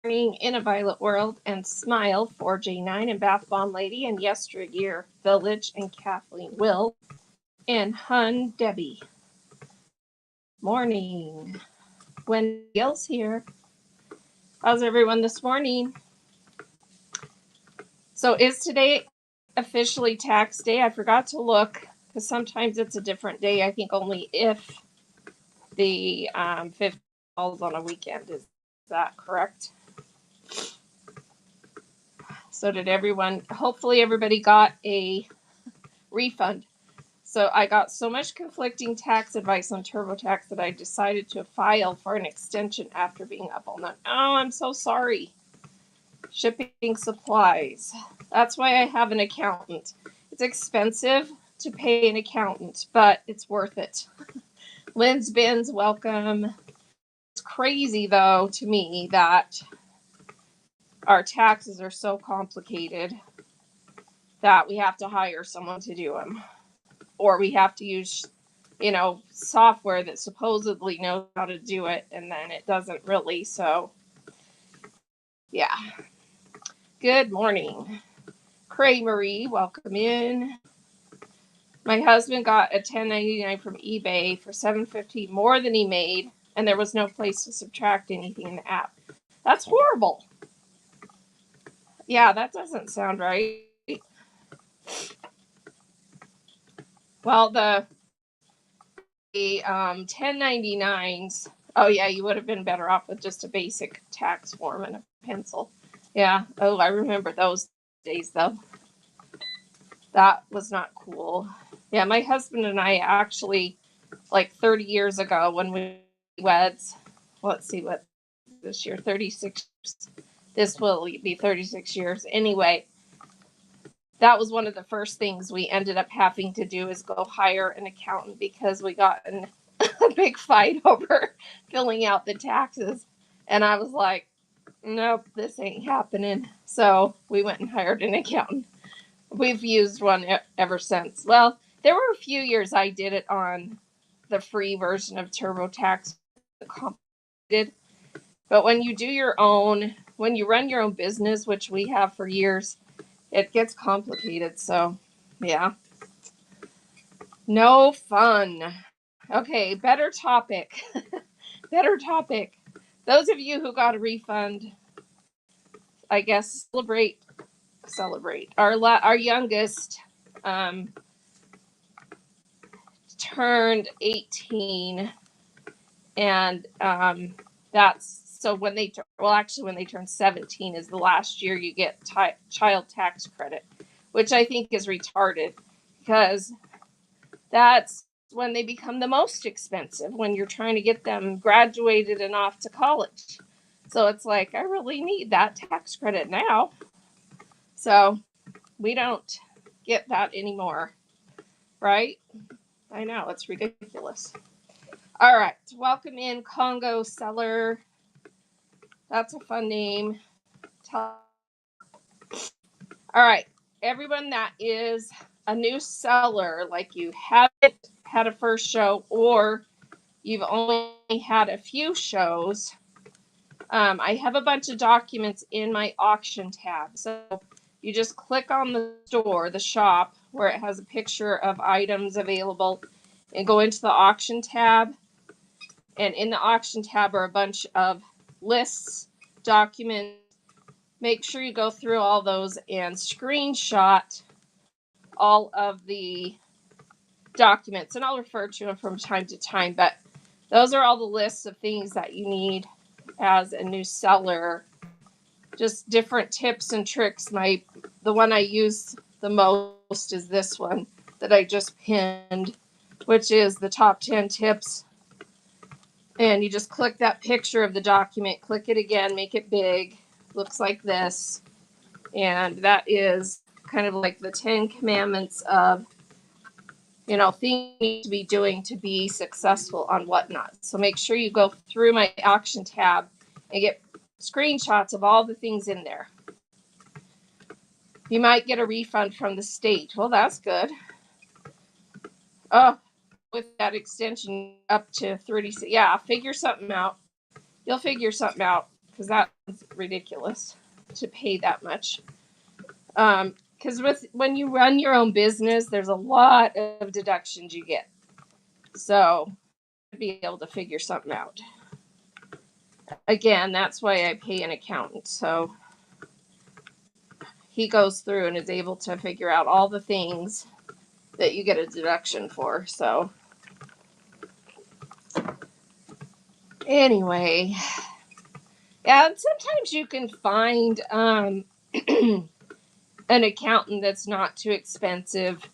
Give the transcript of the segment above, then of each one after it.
In a Violet World and Smile for J9 and Bath Bomb Lady and Yesteryear Village and Kathleen Will and Hun Debbie. Morning. Wendy Gills here. How's everyone this morning? So is today officially tax day? I forgot to look because sometimes it's a different day. I think only if the 5th falls on a weekend. Is that correct? So did everyone, hopefully everybody got a refund. So I got so much conflicting tax advice on TurboTax that I decided to file for an extension after being up all night. Oh, I'm so sorry. Shipping supplies. That's why I have an accountant. It's expensive to pay an accountant, but it's worth it. Lynn's Bins, welcome. It's crazy though to me that our taxes are so complicated that we have to hire someone to do them. Or we have to use, software that supposedly knows how to do it, and then it doesn't really. So, yeah. Good morning. Cray Marie, welcome in. My husband got a 1099 from eBay for $7.50 more than he made, and there was no place to subtract anything in the app. That's horrible. Yeah, that doesn't sound right. Well, the 1099s. Oh yeah, you would have been better off with just a basic tax form and a pencil. Yeah. Oh, I remember those days though. That was not cool. Yeah, my husband and I actually, like 30 years ago when we weds, let's see what this year, 36. This will be 36 years. Anyway, that was one of the first things we ended up having to do is go hire an accountant because we got in a big fight over filling out the taxes. And I was like, nope, this ain't happening. So we went and hired an accountant. We've used one ever since. Well, there were a few years I did it on the free version of TurboTax. Complicated. But when you do your own, when you run your own business, which we have for years, it gets complicated. So, yeah. No fun. Okay, better topic. Better topic. Those of you who got a refund, I guess celebrate. Our youngest turned 18, and that's so when they when they turn 17 is the last year you get child tax credit, which I think is retarded because that's when they become the most expensive when you're trying to get them graduated and off to college. So it's like, I really need that tax credit now. So we don't get that anymore, right? I know, it's ridiculous. All right, welcome in Congo Seller. That's a fun name. All right, everyone that is a new seller, like you haven't had a first show or you've only had a few shows, I have a bunch of documents in my auction tab. So you just click on the store, the shop, where it has a picture of items available, and go into the auction tab. And in the auction tab are a bunch of lists, documents. Make sure you go through all those and screenshot all of the documents. And I'll refer to them from time to time, but those are all the lists of things that you need as a new seller. Just different tips and tricks. The one I use the most is this one that I just pinned, which is the top 10 tips. And you just click that picture of the document, click it again, make it big. Looks like this. And that is kind of like the 10 commandments of, things you need to be doing to be successful on Whatnot. So make sure you go through my auction tab and get screenshots of all the things in there. You might get a refund from the state. Well, that's good. Oh, with that extension up to 36. Yeah, figure something out. You'll figure something out. because that's ridiculous to pay that much. Because when you run your own business, there's a lot of deductions you get. So be able to figure something out. Again, that's why I pay an accountant. So he goes through and is able to figure out all the things that you get a deduction for. So anyway, yeah, and sometimes you can find an accountant that's not too expensive.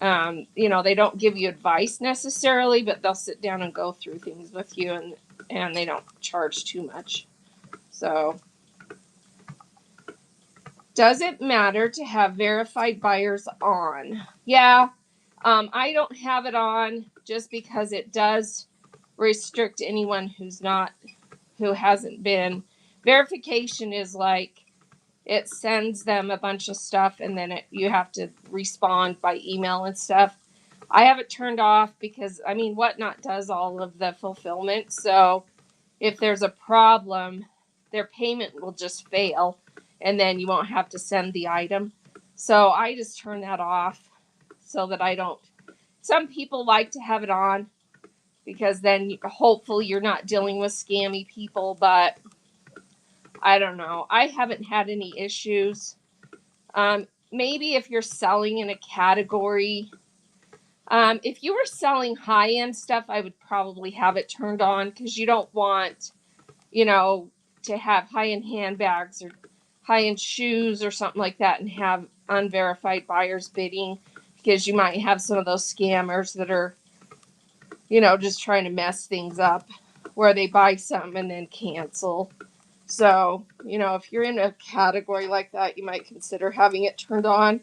They don't give you advice necessarily, but they'll sit down and go through things with you, and they don't charge too much. So, does it matter to have verified buyers on? Yeah, I don't have it on just because it does restrict anyone who hasn't been. Verification is like it sends them a bunch of stuff, and then you have to respond by email and stuff. I have it turned off because Whatnot does all of the fulfillment. So if there's a problem, their payment will just fail, and then you won't have to send the item. So I just turn that off so that I don't. Some people like to have it on because then hopefully you're not dealing with scammy people, but I don't know. I haven't had any issues. Maybe if you're selling in a category, if you were selling high-end stuff, I would probably have it turned on because you don't want, to have high-end handbags or high-end shoes or something like that and have unverified buyers bidding, because you might have some of those scammers that are, just trying to mess things up where they buy something and then cancel. So, if you're in a category like that, you might consider having it turned on.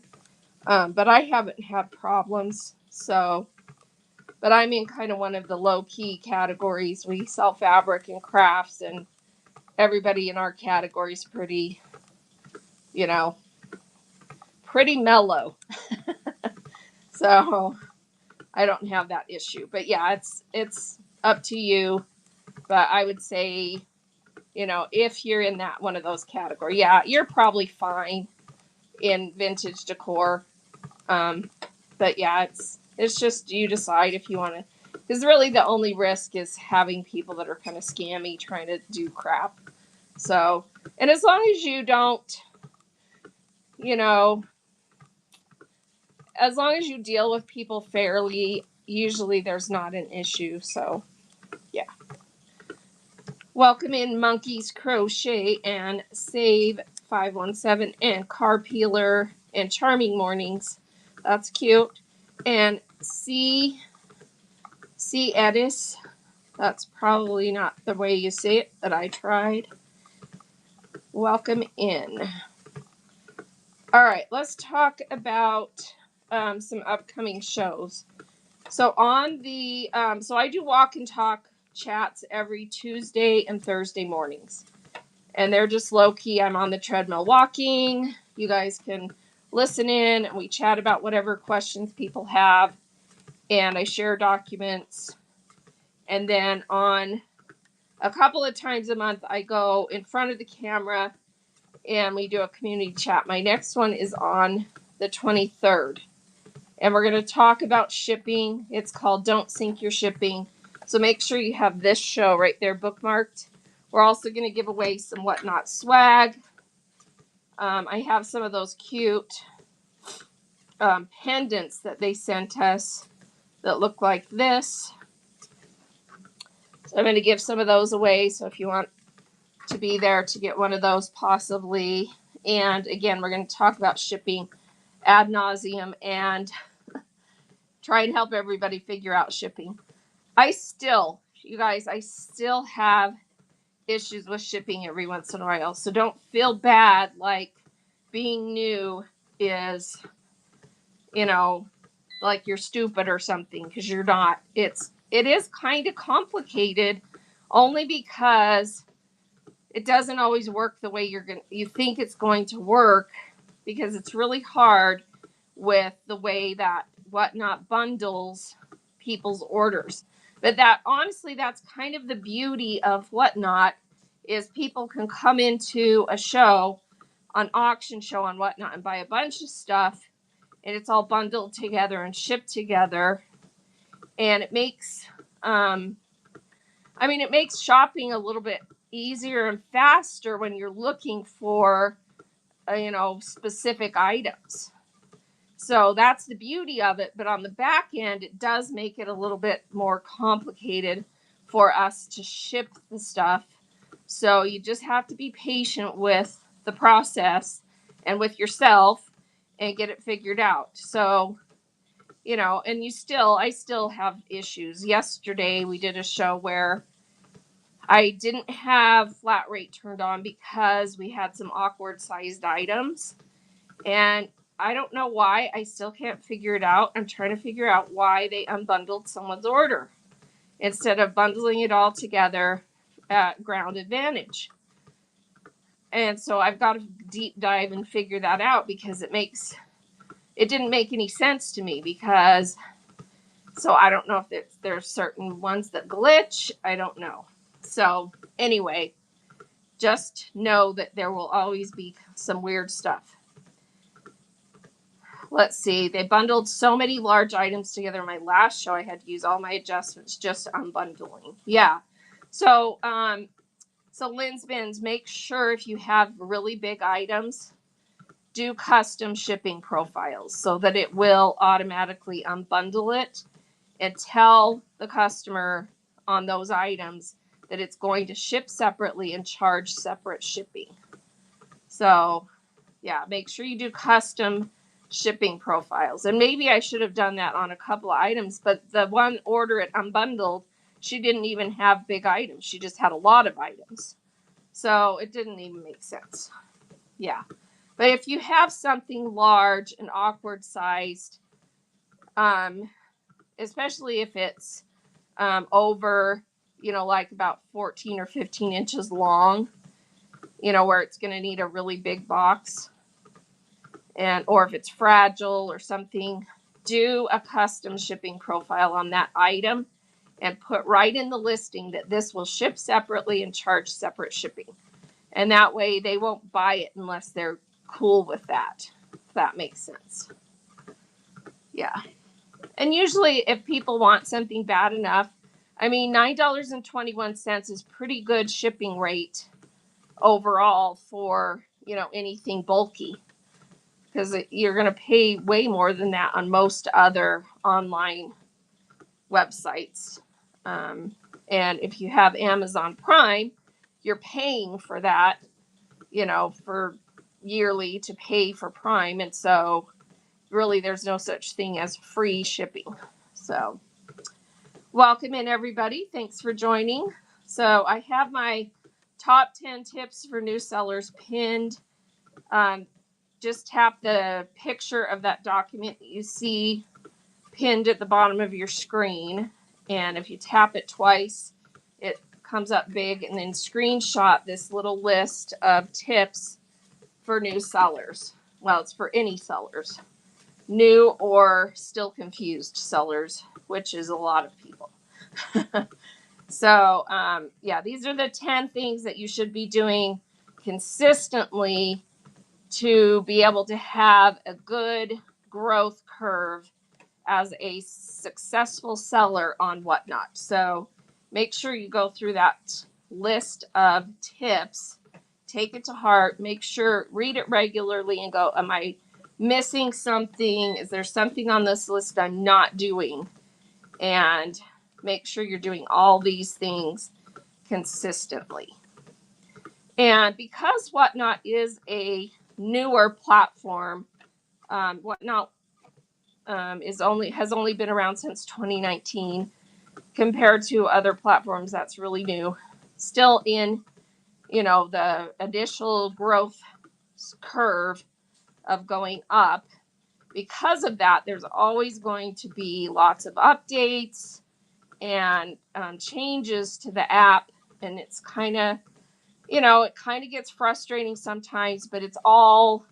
But I haven't had problems. So, but I'm in kind of one of the low key categories. We sell fabric and crafts, and everybody in our category is pretty, pretty mellow. So I don't have that issue. But yeah, it's up to you. But I would say, if you're in that one of those categories, yeah, you're probably fine in vintage decor. But yeah, it's just you decide if you want to, because really the only risk is having people that are kind of scammy trying to do crap. So, and as long as you don't, as long as you deal with people fairly, usually there's not an issue. So, yeah. Welcome in Monkeys Crochet and Save 517 and Car Peeler and Charming Mornings. That's cute. And C Edis. That's probably not the way you say it, but I tried. Welcome in. All right, let's talk about some upcoming shows. So so I do walk and talk chats every Tuesday and Thursday mornings. And they're just low key. I'm on the treadmill walking. You guys can listen in and we chat about whatever questions people have. And I share documents. And then on a couple of times a month, I go in front of the camera and we do a community chat. My next one is on the 23rd. And we're going to talk about shipping. It's called Don't Sink Your Shipping. So make sure you have this show right there bookmarked. We're also going to give away some Whatnot swag. I have some of those cute pendants that they sent us that look like this. So I'm going to give some of those away. So if you want to be there to get one of those possibly. And again, we're going to talk about shipping ad nauseum and try and help everybody figure out shipping. You guys, I still have issues with shipping every once in a while. So don't feel bad like being new is, like you're stupid or something, because you're not. It is kind of complicated only because it doesn't always work the way you think it's going to work, because it's really hard with the way that Whatnot bundles people's orders. But honestly, that's kind of the beauty of Whatnot, is people can come into a show, an auction show and whatnot, and buy a bunch of stuff, and it's all bundled together and shipped together, and it makes it makes shopping a little bit easier and faster when you're looking for specific items. So that's the beauty of it. But on the back end, it does make it a little bit more complicated for us to ship the stuff. So you just have to be patient with the process and with yourself and get it figured out. So, and I still have issues. Yesterday, we did a show where I didn't have flat rate turned on because we had some awkward sized items. And I don't know why. I still can't figure it out. I'm trying to figure out why they unbundled someone's order instead of bundling it all together at Ground Advantage. And so I've got to deep dive and figure that out because it didn't make any sense to me so I don't know if there's certain ones that glitch. I don't know. So anyway, just know that there will always be some weird stuff. Let's see. They bundled so many large items together in my last show. I had to use all my adjustments just unbundling. Yeah. So Lynn's Bins, make sure if you have really big items, do custom shipping profiles so that it will automatically unbundle it and tell the customer on those items that it's going to ship separately and charge separate shipping. So, yeah, make sure you do custom shipping profiles. And maybe I should have done that on a couple of items, but the one order it unbundled, she didn't even have big items. She just had a lot of items. So it didn't even make sense. Yeah. But if you have something large and awkward sized, especially if it's over, like about 14 or 15 inches long, where it's going to need a really big box, or if it's fragile or something, do a custom shipping profile on that item and put right in the listing that this will ship separately and charge separate shipping. And that way they won't buy it unless they're cool with that, if that makes sense. Yeah. And usually if people want something bad enough, $9.21 is pretty good shipping rate overall for, anything bulky, because you're going to pay way more than that on most other online websites. And if you have Amazon Prime, you're paying for that, for yearly to pay for Prime. And so really there's no such thing as free shipping. So welcome in, everybody. Thanks for joining. So I have my top 10 tips for new sellers pinned. Just tap the picture of that document that you see pinned at the bottom of your screen. And if you tap it twice, it comes up big, and then screenshot this little list of tips for new sellers. Well, it's for any sellers, new or still confused sellers, which is a lot of people. So, these are the 10 things that you should be doing consistently to be able to have a good growth curve as a successful seller on Whatnot. So make sure you go through that list of tips, take it to heart, read it regularly and go, am I missing something? Is there something on this list I'm not doing? And make sure you're doing all these things consistently. And because Whatnot is a newer platform, Whatnot has only been around since 2019 compared to other platforms that's really new. Still in, the initial growth curve of going up. Because of that, there's always going to be lots of updates and changes to the app, and it's kind of, it kind of gets frustrating sometimes, but it's all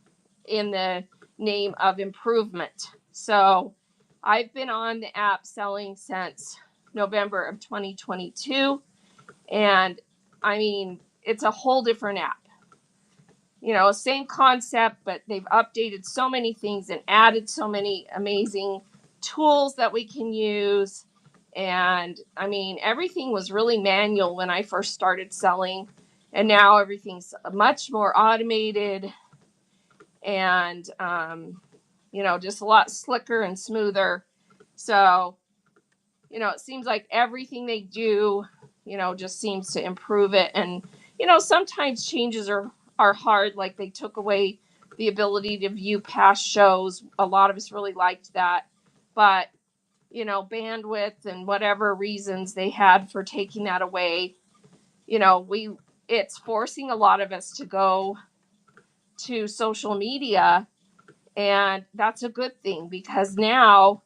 in the name of improvement. So I've been on the app selling since November of 2022. And it's a whole different app. You know, same concept, but they've updated so many things and added so many amazing tools that we can use. And I mean, everything was really manual when I first started selling, and now everything's much more automated and, you know, just a lot slicker and smoother. So, you know, it seems like everything they do, you know, just seems to improve it. And, you know, sometimes changes are hard, like they took away the ability to view past shows. A lot of us really liked that. But, you know, bandwidth and whatever reasons they had for taking that away, you know, it's forcing a lot of us to go to social media, and that's a good thing because now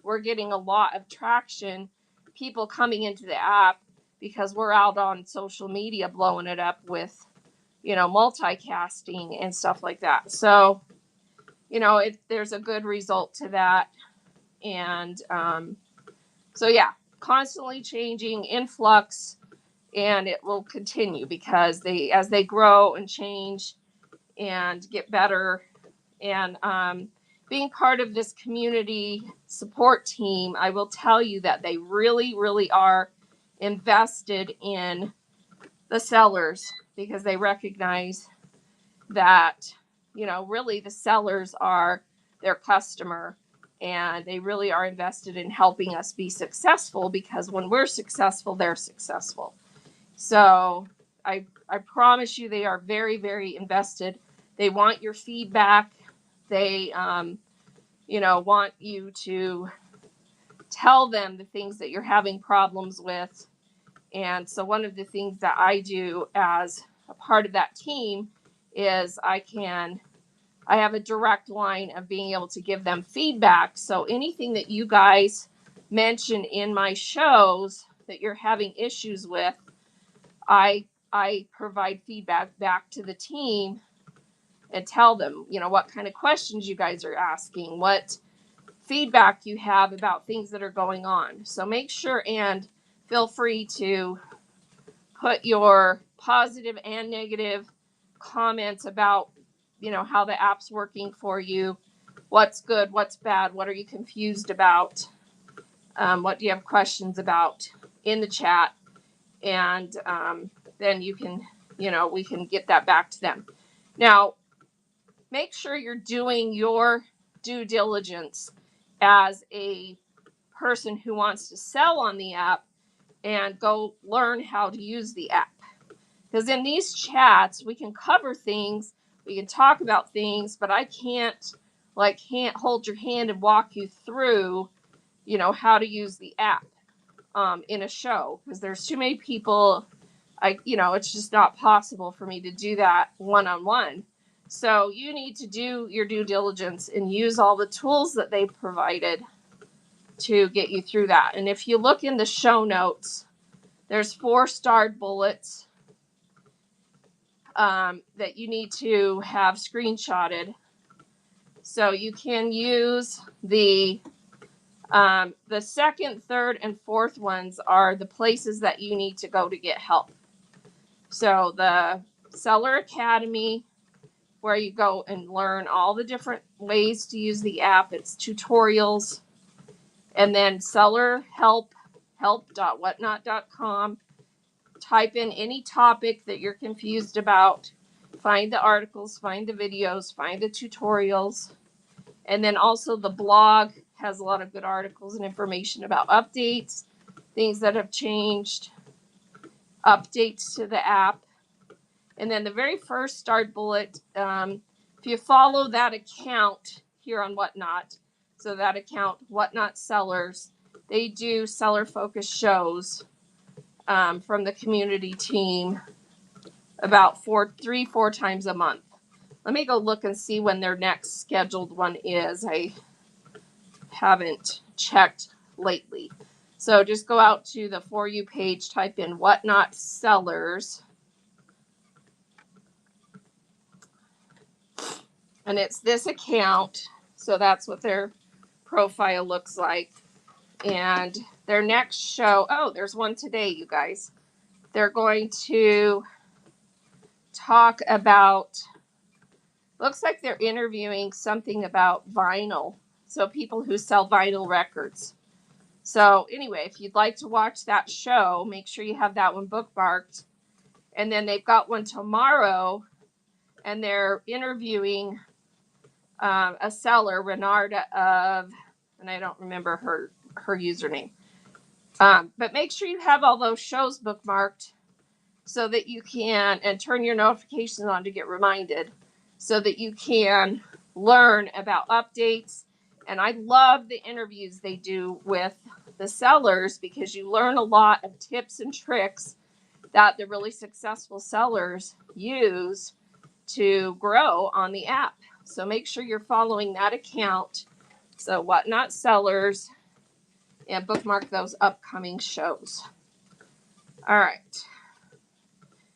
we're getting a lot of traction, people coming into the app because we're out on social media blowing it up with, you know, multicasting and stuff like that. So, you know, there's a good result to that. And so, yeah, constantly changing, in flux, and it will continue because as they grow and change and get better. And being part of this community support team, I will tell you that they really, really are invested in the sellers because they recognize that, you know, really the sellers are their customer, and they really are invested in helping us be successful because when we're successful, they're successful. So I promise you they are very, very invested. They want your feedback. They, you know, want you to tell them the things that you're having problems with. And so one of the things that I do as a part of that team is I have a direct line of being able to give them feedback. So anything that you guys mention in my shows that you're having issues with, I provide feedback back to the team and tell them, you know, what kind of questions you guys are asking, what feedback you have about things that are going on. So make sure and feel free to put your positive and negative comments about, you know, how the app's working for you, what's good, what's bad, what are you confused about, what do you have questions about in the chat, and then you can, you know, we can get that back to them. Now, make sure you're doing your due diligence as a person who wants to sell on the app and go learn how to use the app. Because in these chats, we can cover things, we can talk about things, but I can't hold your hand and walk you through, you know, how to use the app in a show because there's too many people. You know, it's just not possible for me to do that one-on-one. So you need to do your due diligence and use all the tools that they provided to get you through that. And if you look in the show notes, there's 4 starred bullets that you need to have screenshotted. So you can use the second, third, and fourth ones are the places that you need to go to get help. So the Seller Academy, where you go and learn all the different ways to use the app. It's tutorials. And then Seller Help, help.whatnot.com. Type in any topic that you're confused about. Find the articles, find the videos, find the tutorials. And then also the blog has a lot of good articles and information about updates, things that have changed, updates to the app. And then the very first start bullet, if you follow that account here on Whatnot, so that account, Whatnot Sellers, they do seller focused shows from the community team about 4 times a month. Let me go look and see when their next scheduled one is. I haven't checked lately. So just go out to the For You page, type in Whatnot Sellers. And it's this account. So that's what their profile looks like. And their next show, oh, there's one today, you guys. They're going to talk about, looks like they're interviewing something about vinyl. So people who sell vinyl records. So anyway, if you'd like to watch that show, make sure you have that one bookmarked. And then they've got one tomorrow, and they're interviewing a seller, Renarda of, and I don't remember her username. But make sure you have all those shows bookmarked so that you can, and turn your notifications on to get reminded, so that you can learn about updates. And I love the interviews they do with the sellers, because you learn a lot of tips and tricks that the really successful sellers use to grow on the app. So make sure you're following that account. So Whatnot Sellers, and bookmark those upcoming shows. All right.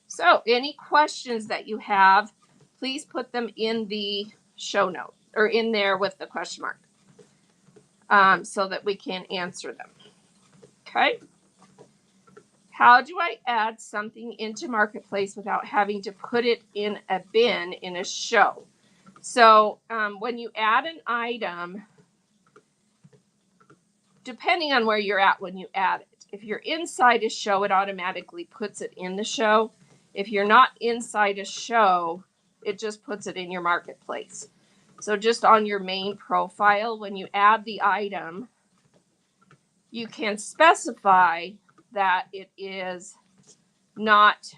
So any questions that you have, please put them in the show note, or in there with the question mark, so that we can answer them. Okay. How do I add something into Marketplace without having to put it in a bin in a show? So when you add an item, depending on where you're at when you add it, if you're inside a show, it automatically puts it in the show. If you're not inside a show, it just puts it in your Marketplace. So just on your main profile, when you add the item, you can specify that it is not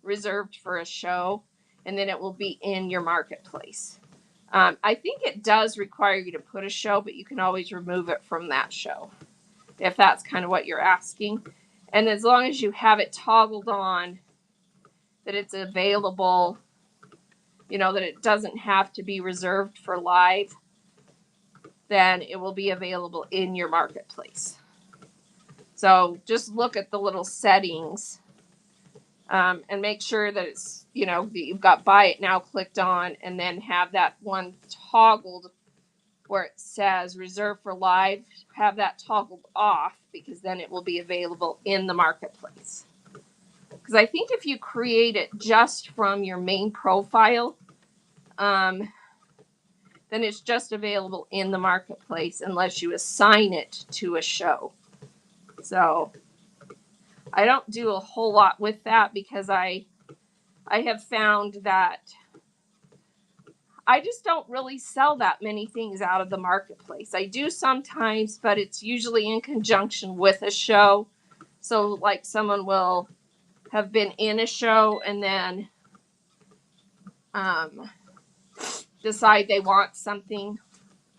reserved for a show, and then it will be in your Marketplace. I think it does require you to put a show, but you can always remove it from that show if that's kind of what you're asking. And as long as you have it toggled on that it's available, that it doesn't have to be reserved for live, then it will be available in your Marketplace. So just look at the little settings, and make sure that it's, that you've got buy it now clicked on, and then have that one toggled where it says reserve for live, have that toggled off, because then it will be available in the Marketplace. Because I think if you create it just from your main profile, then it's just available in the Marketplace unless you assign it to a show. So I don't do a whole lot with that, because I have found that I just don't really sell that many things out of the Marketplace. I do sometimes, but it's usually in conjunction with a show. So like someone will have been in a show and then decide they want something,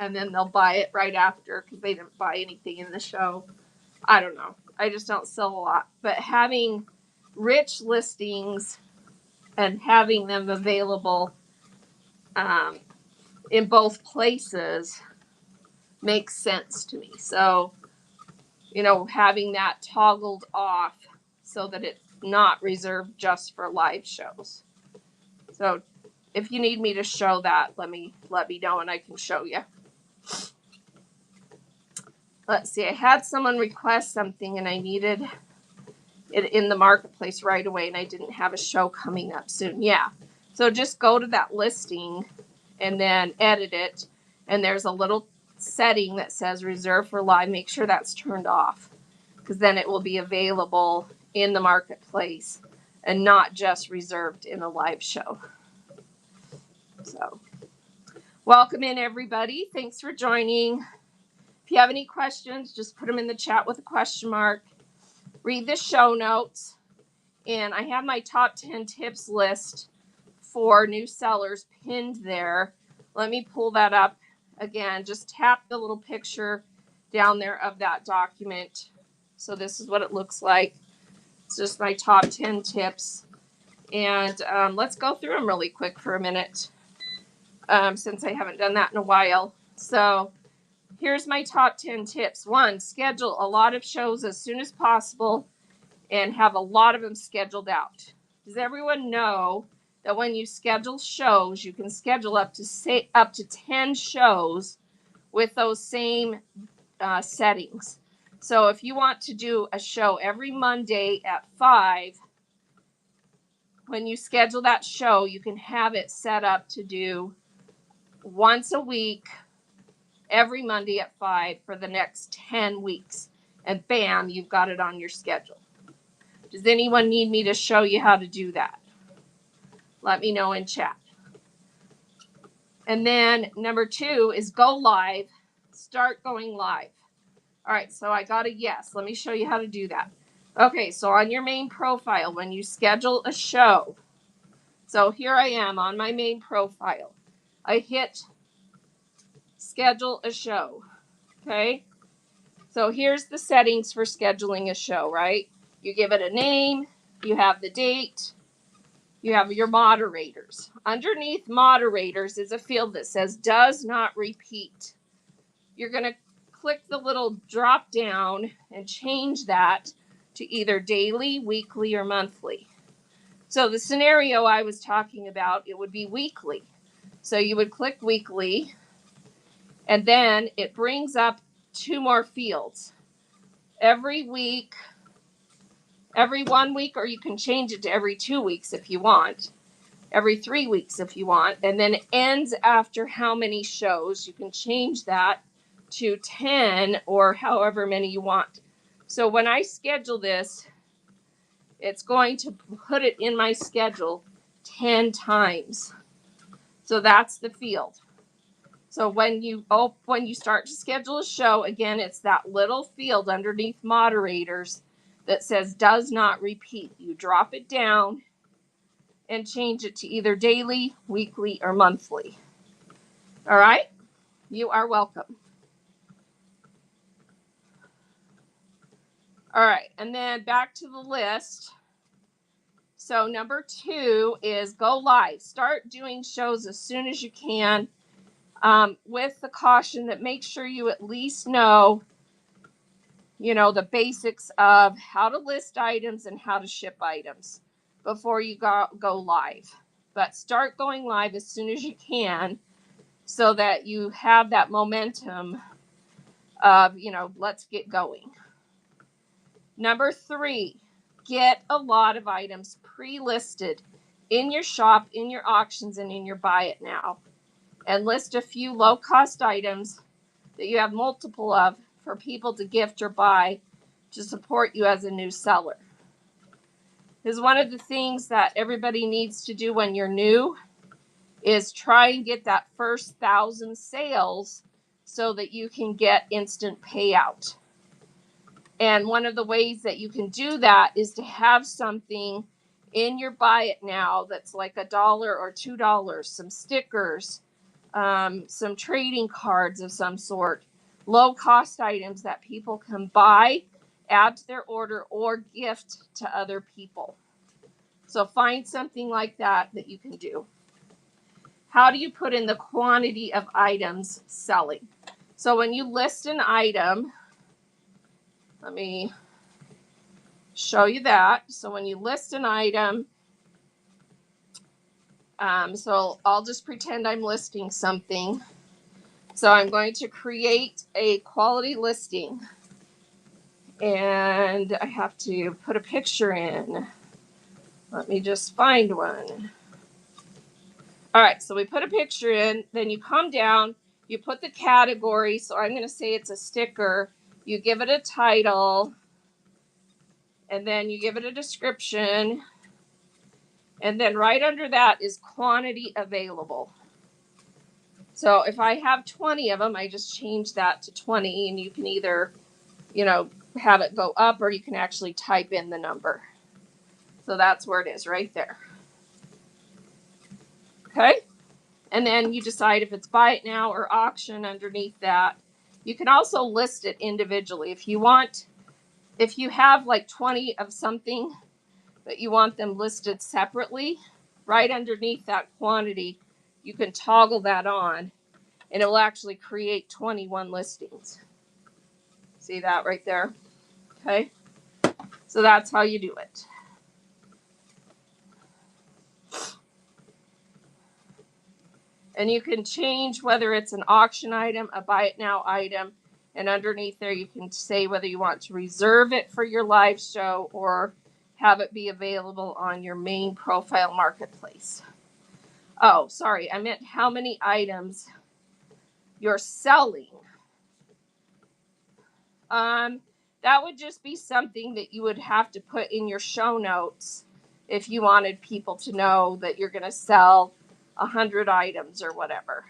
and then they'll buy it right after because they didn't buy anything in the show. I don't know. I just don't sell a lot. But having rich listings and having them available in both places makes sense to me. So, having that toggled off so that it's not reserved just for live shows. So if you need me to show that, let me know and I can show you. Let's see, I had someone request something and I needed it in the Marketplace right away, and I didn't have a show coming up soon. Yeah. So just go to that listing and then edit it, and there's a little setting that says reserve for live. Make sure that's turned off, because then it will be available in the Marketplace and not just reserved in a live show. So welcome in, everybody. Thanks for joining. If you have any questions, just put them in the chat with a question mark. Read the show notes. And I have my top 10 tips list for new sellers pinned there. Let me pull that up again. Just tap the little picture down there of that document. So this is what it looks like. It's just my top 10 tips. And let's go through them really quick for a minute, since I haven't done that in a while. So here's my top 10 tips. 1, schedule a lot of shows as soon as possible and have a lot of them scheduled out. Does everyone know that when you schedule shows, you can schedule up to 10 shows with those same settings? So if you want to do a show every Monday at 5, when you schedule that show, you can have it set up to do once a week, every Monday at 5 for the next 10 weeks. And bam, you've got it on your schedule. Does anyone need me to show you how to do that? Let me know in chat. And then number 2 is go live. Start going live. All right, so I got a yes. Let me show you how to do that. Okay, so on your main profile, when you schedule a show, so here I am on my main profile. I hit schedule a show. Okay, so here's the settings for scheduling a show, right? You give it a name, you have the date, you have your moderators. Underneath moderators is a field that says does not repeat. You're going to click the little drop down and change that to either daily, weekly, or monthly. So the scenario I was talking about, it would be weekly. So you would click weekly, and then it brings up 2 more fields. Every week, every 1 week, or you can change it to every 2 weeks if you want, every 3 weeks if you want, and then it ends after how many shows. You can change that to 10 or however many you want. So when I schedule this, it's going to put it in my schedule 10 times. So that's the field. So when you start to schedule a show, again, it's that little field underneath moderators that says does not repeat. You drop it down and change it to either daily, weekly, or monthly. All right? You are welcome. All right, and then back to the list. So number 2 is go live. Start doing shows as soon as you can, with the caution that make sure you at least know, the basics of how to list items and how to ship items before you go live. But start going live as soon as you can so that you have that momentum of, let's get going. Number 3, get a lot of items pre-listed in your shop, in your auctions, and in your buy it now. And list a few low-cost items that you have multiple of for people to gift or buy to support you as a new seller. Because one of the things that everybody needs to do when you're new is try and get that first 1,000 sales so that you can get instant payout. And one of the ways that you can do that is to have something in your buy it now that's like $1 or $2, some stickers, some trading cards of some sort, low cost items that people can buy, add to their order, or gift to other people. So find something like that you can do. How do you put in the quantity of items selling? So when you list an item, let me show you that. So when you list an item, so I'll just pretend I'm listing something. So I'm going to create a quality listing, and I have to put a picture in. Let me just find one. All right, so we put a picture in, then you come down, you put the category. So I'm going to say it's a sticker. You give it a title, and then you give it a description. And then right under that is quantity available. So if I have 20 of them, I just change that to 20, and you can either, have it go up, or you can actually type in the number. So that's where it is right there. Okay. And then you decide if it's buy it now or auction underneath that. You can also list it individually if you want. If you have like 20 of something, but you want them listed separately, right underneath that quantity, you can toggle that on, and it will actually create 21 listings. See that right there? Okay. So that's how you do it. And you can change whether it's an auction item, a buy it now item, and underneath there you can say whether you want to reserve it for your live show or have it be available on your main profile marketplace. Oh, sorry, I meant how many items you're selling. That would just be something that you would have to put in your show notes if you wanted people to know that you're going to sell 100 items or whatever.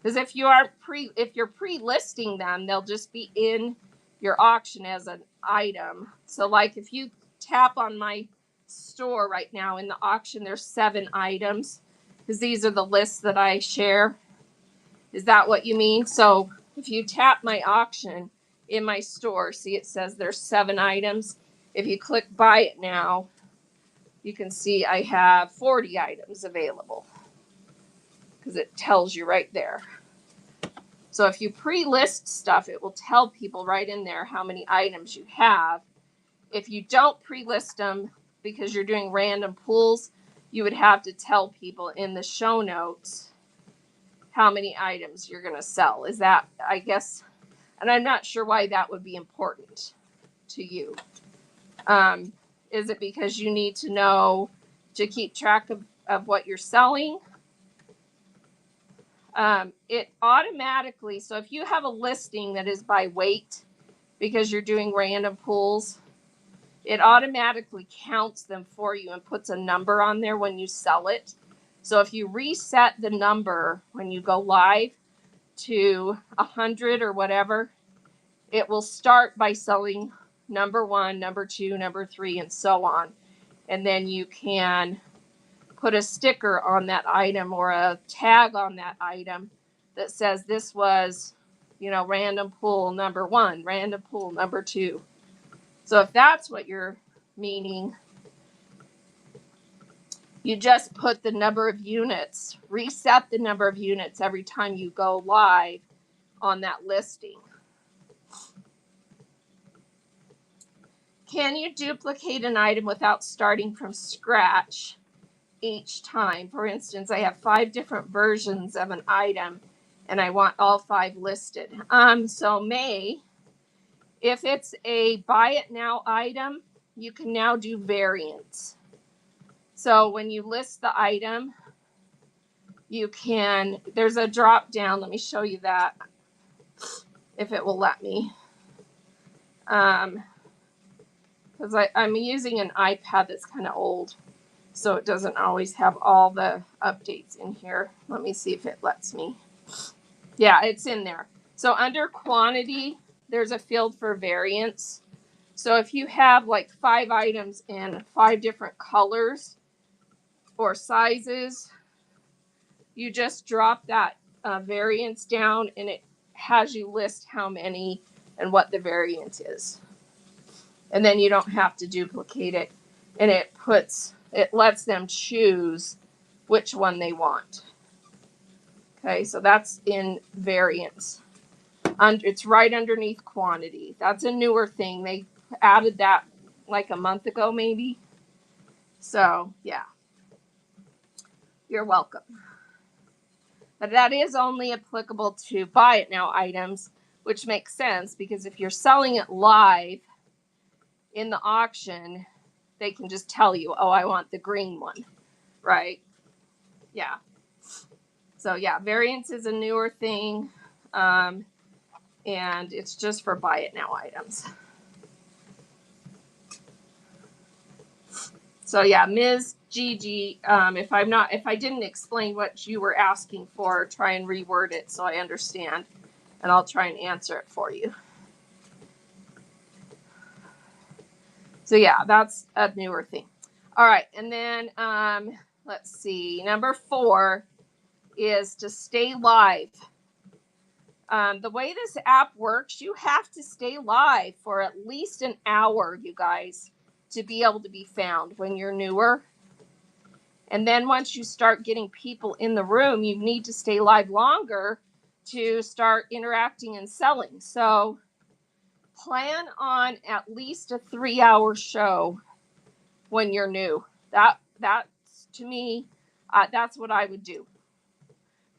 Because if you're pre-listing them, they'll just be in your auction as an item. So like if you tap on my store right now in the auction, there's 7 items because these are the lists that I share. Is that what you mean? So if you tap my auction in my store, see it says there's 7 items. If you click buy it now, you can see I have 40 items available because it tells you right there. So if you pre-list stuff, it will tell people right in there how many items you have. If you don't pre-list them because you're doing random pulls, you would have to tell people in the show notes how many items you're going to sell. Is that, I guess, and I'm not sure why that would be important to you. Is it because you need to know to keep track of what you're selling? It automatically, so if you have a listing that is by weight because you're doing random pulls, it automatically counts them for you and puts a number on there when you sell it. So if you reset the number when you go live to 100 or whatever, it will start by selling number 1, number 2, number 3, and so on. And then you can put a sticker on that item or a tag on that item that says this was, random pull number 1, random pull number 2. So if that's what you're meaning, you just put the number of units, reset the number of units every time you go live on that listing. Can you duplicate an item without starting from scratch each time? For instance, I have 5 different versions of an item and I want all 5 listed. So May, if it's a buy it now item, you can now do variants. So when you list the item, there's a drop down. Let me show you that if it will let me. Because I'm using an iPad that's kind of old, so it doesn't always have all the updates in here. Let me see if it lets me. Yeah, it's in there. So under quantity, there's a field for variants. So if you have like 5 items in 5 different colors or sizes, you just drop that variance down and it has you list how many and what the variant is. And then you don't have to duplicate it. And it lets them choose which one they want. Okay, so that's in variance. It's right underneath quantity. That's a newer thing. They added that like a month ago, maybe. So, yeah. You're welcome. But that is only applicable to buy it now items, which makes sense because if you're selling it live in the auction, they can just tell you, oh, I want the green one, right? Yeah. So yeah, variance is a newer thing, and it's just for buy it now items. So yeah, Ms. Gigi, if I didn't explain what you were asking for, try and reword it so I understand, and I'll try and answer it for you. So yeah, that's a newer thing. All right, and then let's see. Number 4 is to stay live. The way this app works, you have to stay live for at least an hour, you guys, to be able to be found when you're newer. And then once you start getting people in the room, you need to stay live longer to start interacting and selling. So plan on at least a 3-hour show when you're new. That's to me, that's what I would do.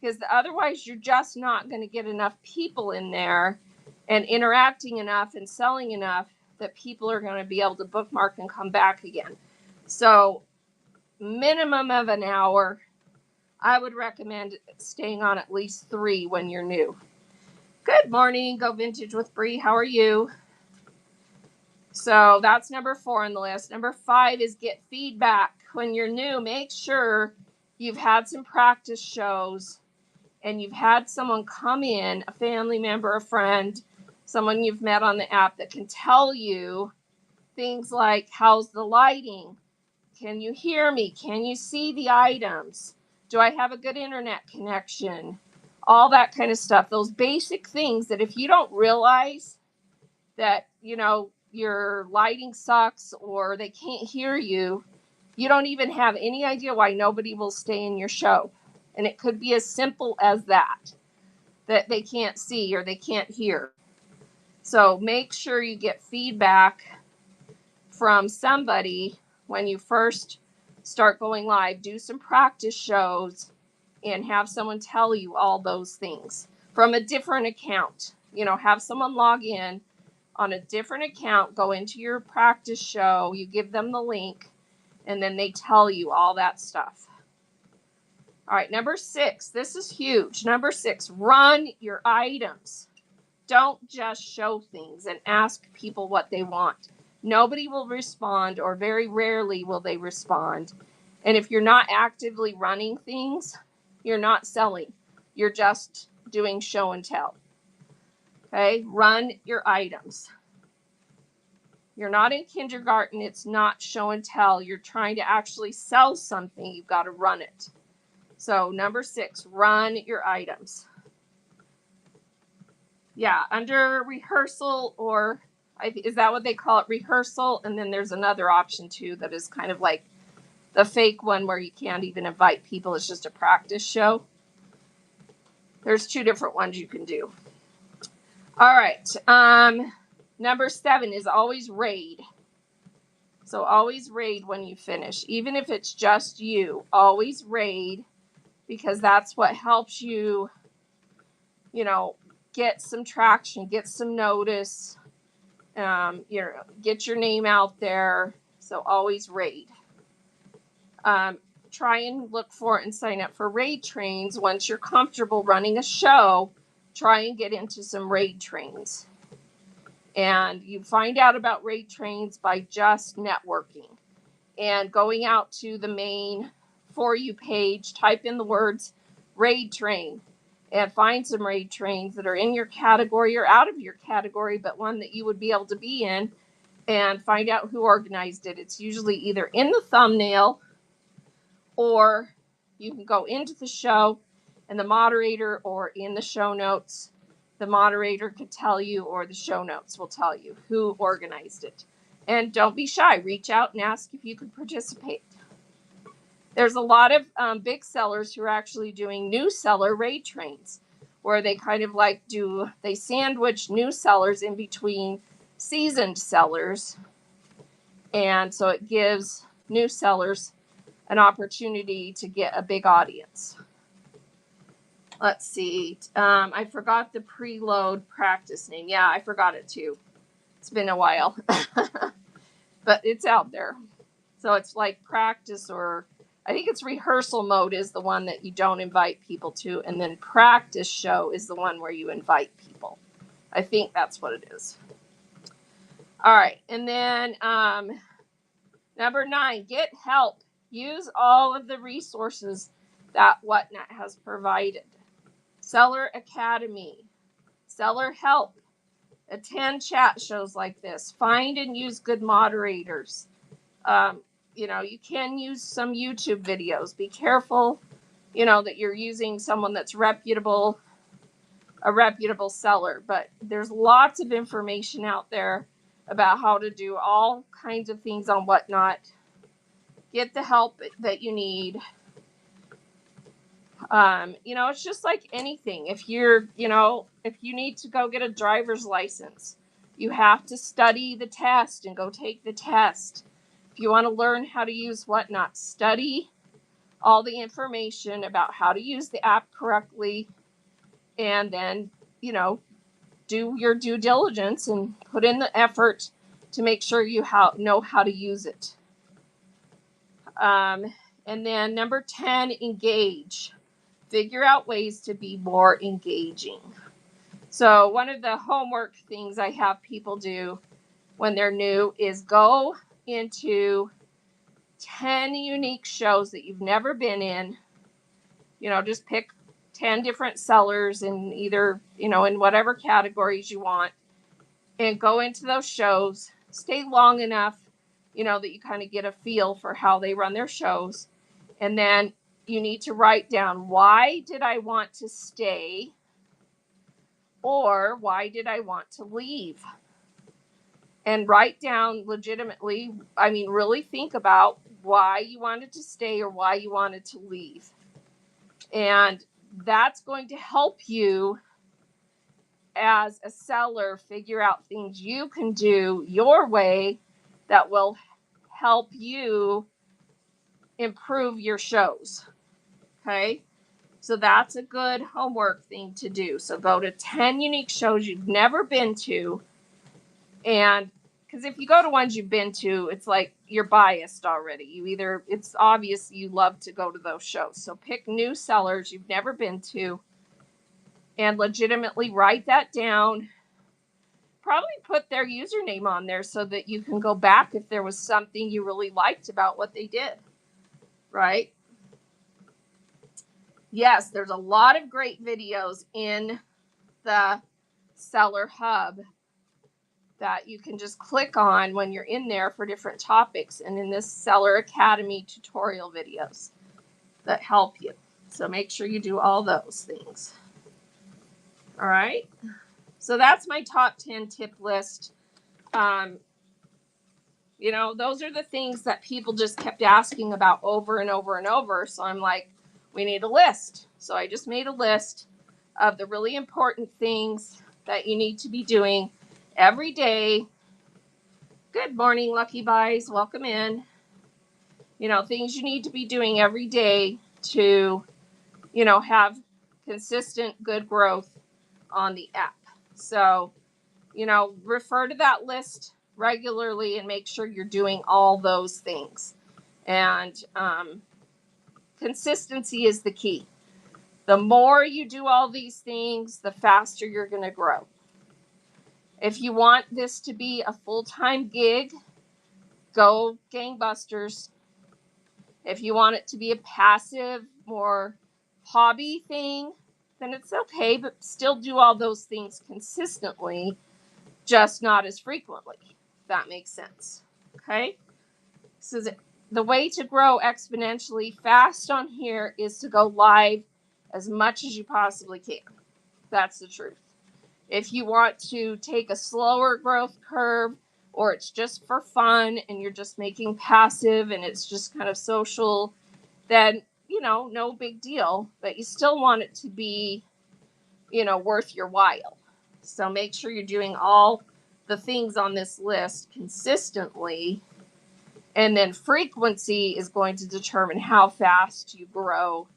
Because otherwise you're just not going to get enough people in there and interacting enough and selling enough that people are going to be able to bookmark and come back again. So minimum of an hour. I would recommend staying on at least 3 when you're new. Good morning, Go Vintage with Bree. How are you? So that's number 4 on the list. Number 5 is get feedback. When you're new, make sure you've had some practice shows and you've had someone come in, a family member, a friend, someone you've met on the app that can tell you things like, how's the lighting? Can you hear me? Can you see the items? Do I have a good internet connection? All that kind of stuff. Those basic things that if you don't realize that, your lighting sucks or they can't hear you, you don't even have any idea why nobody will stay in your show. And it could be as simple as that they can't see or they can't hear. So make sure you get feedback from somebody when you first start going live. Do some practice shows and have someone tell you all those things from a different account. Have someone log in on a different account, go into your practice show, you give them the link, and then they tell you all that stuff. All right, number 6, this is huge. Number 6, run your items. Don't just show things and ask people what they want. Nobody will respond, or very rarely will they respond. And if you're not actively running things, you're not selling. You're just doing show and tell. Okay, run your items. You're not in kindergarten. It's not show and tell. You're trying to actually sell something. You've got to run it. So number 6, run your items. Yeah, under rehearsal, or is that what they call it? Rehearsal. And then there's another option too that is kind of like the fake one where you can't even invite people. It's just a practice show. There's 2 different ones you can do. All right. Number 7 is always raid. So always raid when you finish. Even if it's just you, always raid, because that's what helps you, get some traction, get some notice, get your name out there. So always raid. Try and look for and sign up for raid trains. Once you're comfortable running a show, try and get into some raid trains. And you find out about raid trains by just networking and going out to the main For You page, type in the words raid train, and find some raid trains that are in your category or out of your category, but one that you would be able to be in, and find out who organized it. It's usually either in the thumbnail, or you can go into the show and the moderator, or in the show notes, the moderator could tell you, or the show notes will tell you who organized it. And don't be shy. Reach out and ask if you could participate. There's a lot of big sellers who are actually doing new seller raid trains, where they kind of they sandwich new sellers in between seasoned sellers. And so it gives new sellers an opportunity to get a big audience. Let's see. I forgot the preload practice name. Yeah, I forgot it too. It's been a while, but it's out there. So it's like practice, or I think it's rehearsal mode is the one that you don't invite people to. And then practice show is the one where you invite people. I think that's what it is. All right. And then number 9, get help. Use all of the resources that Whatnot has provided. Seller Academy, Seller Help. Attend chat shows like this. Find and use good moderators. You can use some YouTube videos. Be careful, that you're using someone that's reputable, a reputable seller. But there's lots of information out there about how to do all kinds of things on Whatnot. Get the help that you need. It's just like anything. If you need to go get a driver's license, you have to study the test and go take the test. If you want to learn how to use Whatnot, study all the information about how to use the app correctly, and then, do your due diligence and put in the effort to make sure you know how to use it. And then number 10, engage. Figure out ways to be more engaging. So one of the homework things I have people do when they're new is go into 10 unique shows that you've never been in. Just pick 10 different sellers in either, in whatever categories you want, and go into those shows. Stay long enough, that you kind of get a feel for how they run their shows. And then you need to write down, why did I want to stay? Or why did I want to leave? And write down legitimately, really think about why you wanted to stay or why you wanted to leave. And that's going to help you as a seller figure out things you can do your way that will help you improve your shows. Okay? So that's a good homework thing to do. So go to 10 unique shows you've never been to. And because if you go to ones you've been to, it's like you're biased already. It's obvious you love to go to those shows. So pick new sellers you've never been to and legitimately write that down. Probably put their username on there so that you can go back if there was something you really liked about what they did. Right? Yes, there's a lot of great videos in the Seller Hub that you can just click on when you're in there for different topics, and in this Seller Academy tutorial videos that help you. So make sure you do all those things. All right. So that's my top 10 tip list. Those are the things that people just kept asking about over and over and over. So I'm like, we need a list. So I just made a list of the really important things that you need to be doing every day. Good morning, Lucky Buys. Welcome in. Things you need to be doing every day to, have consistent good growth on the app. So, refer to that list regularly and make sure you're doing all those things. And consistency is the key. The more you do all these things, the faster you're going to grow. If you want this to be a full-time gig, go gangbusters. If you want it to be a passive, more hobby thing, then it's okay, but still do all those things consistently, just not as frequently. If that makes sense. Okay? So the way to grow exponentially fast on here is to go live as much as you possibly can. That's the truth. If you want to take a slower growth curve, or it's just for fun and you're just making passive and it's just kind of social, then, no big deal. But you still want it to be, worth your while. So make sure you're doing all the things on this list consistently. And then frequency is going to determine how fast you grow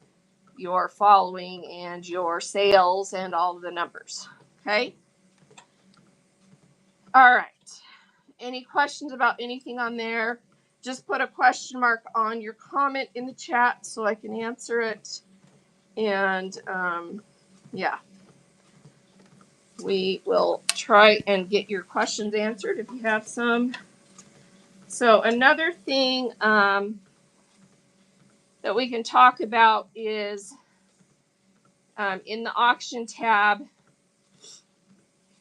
your following and your sales and all of the numbers. Okay? All right. Any questions about anything on there? Just put a question mark on your comment in the chat so I can answer it. And yeah, we will try and get your questions answered if you have some. So another thing that we can talk about is in the auction tab.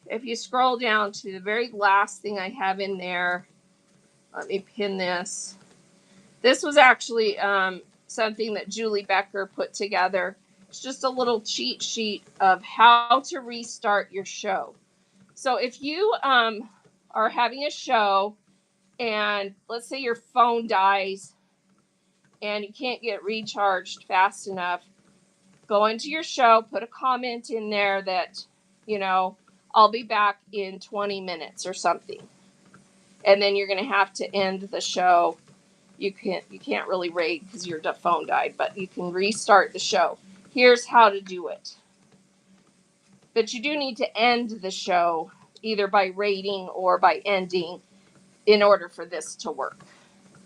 If you scroll down to the very last thing I have in there, let me pin this. This was actually something that Julie Becker put together. It's just a little cheat sheet of how to restart your show. So if you are having a show and let's say your phone dies and you can't get recharged fast enough, go into your show, put a comment in there that, I'll be back in 20 minutes or something. And then you're going to have to end the show. You can't really raid because your phone died, but you can restart the show. Here's how to do it. But you do need to end the show either by raiding or by ending. in order for this to work.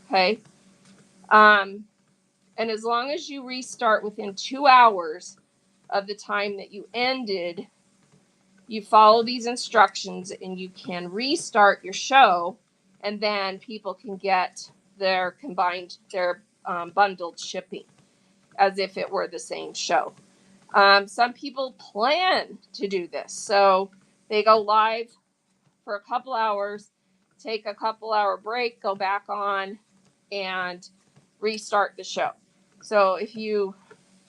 Okay. And as long as you restart within 2 hours of the time that you ended, you follow these instructions and you can restart your show, and then people can get their bundled shipping as if it were the same show. Some people plan to do this. So they go live for a couple hours, take a couple hour break, go back on, and restart the show. So if you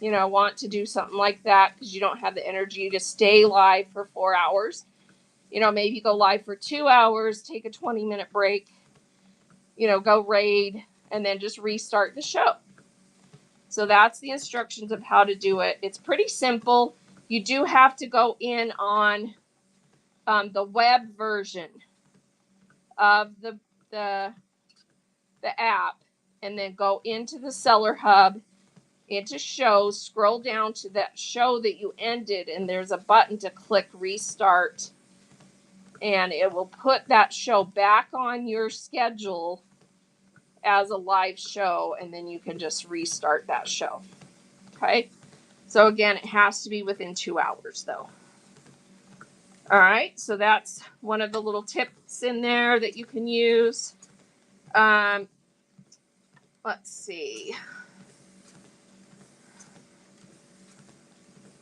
want to do something like that because you don't have the energy to stay live for 4 hours, maybe go live for 2 hours, take a 20-minute break, go raid, and then just restart the show. So that's the instructions of how to do it. It's pretty simple. You do have to go in on the web version of the app, and then go into the Seller Hub, into shows, scroll down to that show that you ended, and there's a button to click restart, and it will put that show back on your schedule as a live show, and then you can just restart that show. Okay, so again, it has to be within 2 hours though. All right, so that's one of the little tips in there that you can use. Let's see.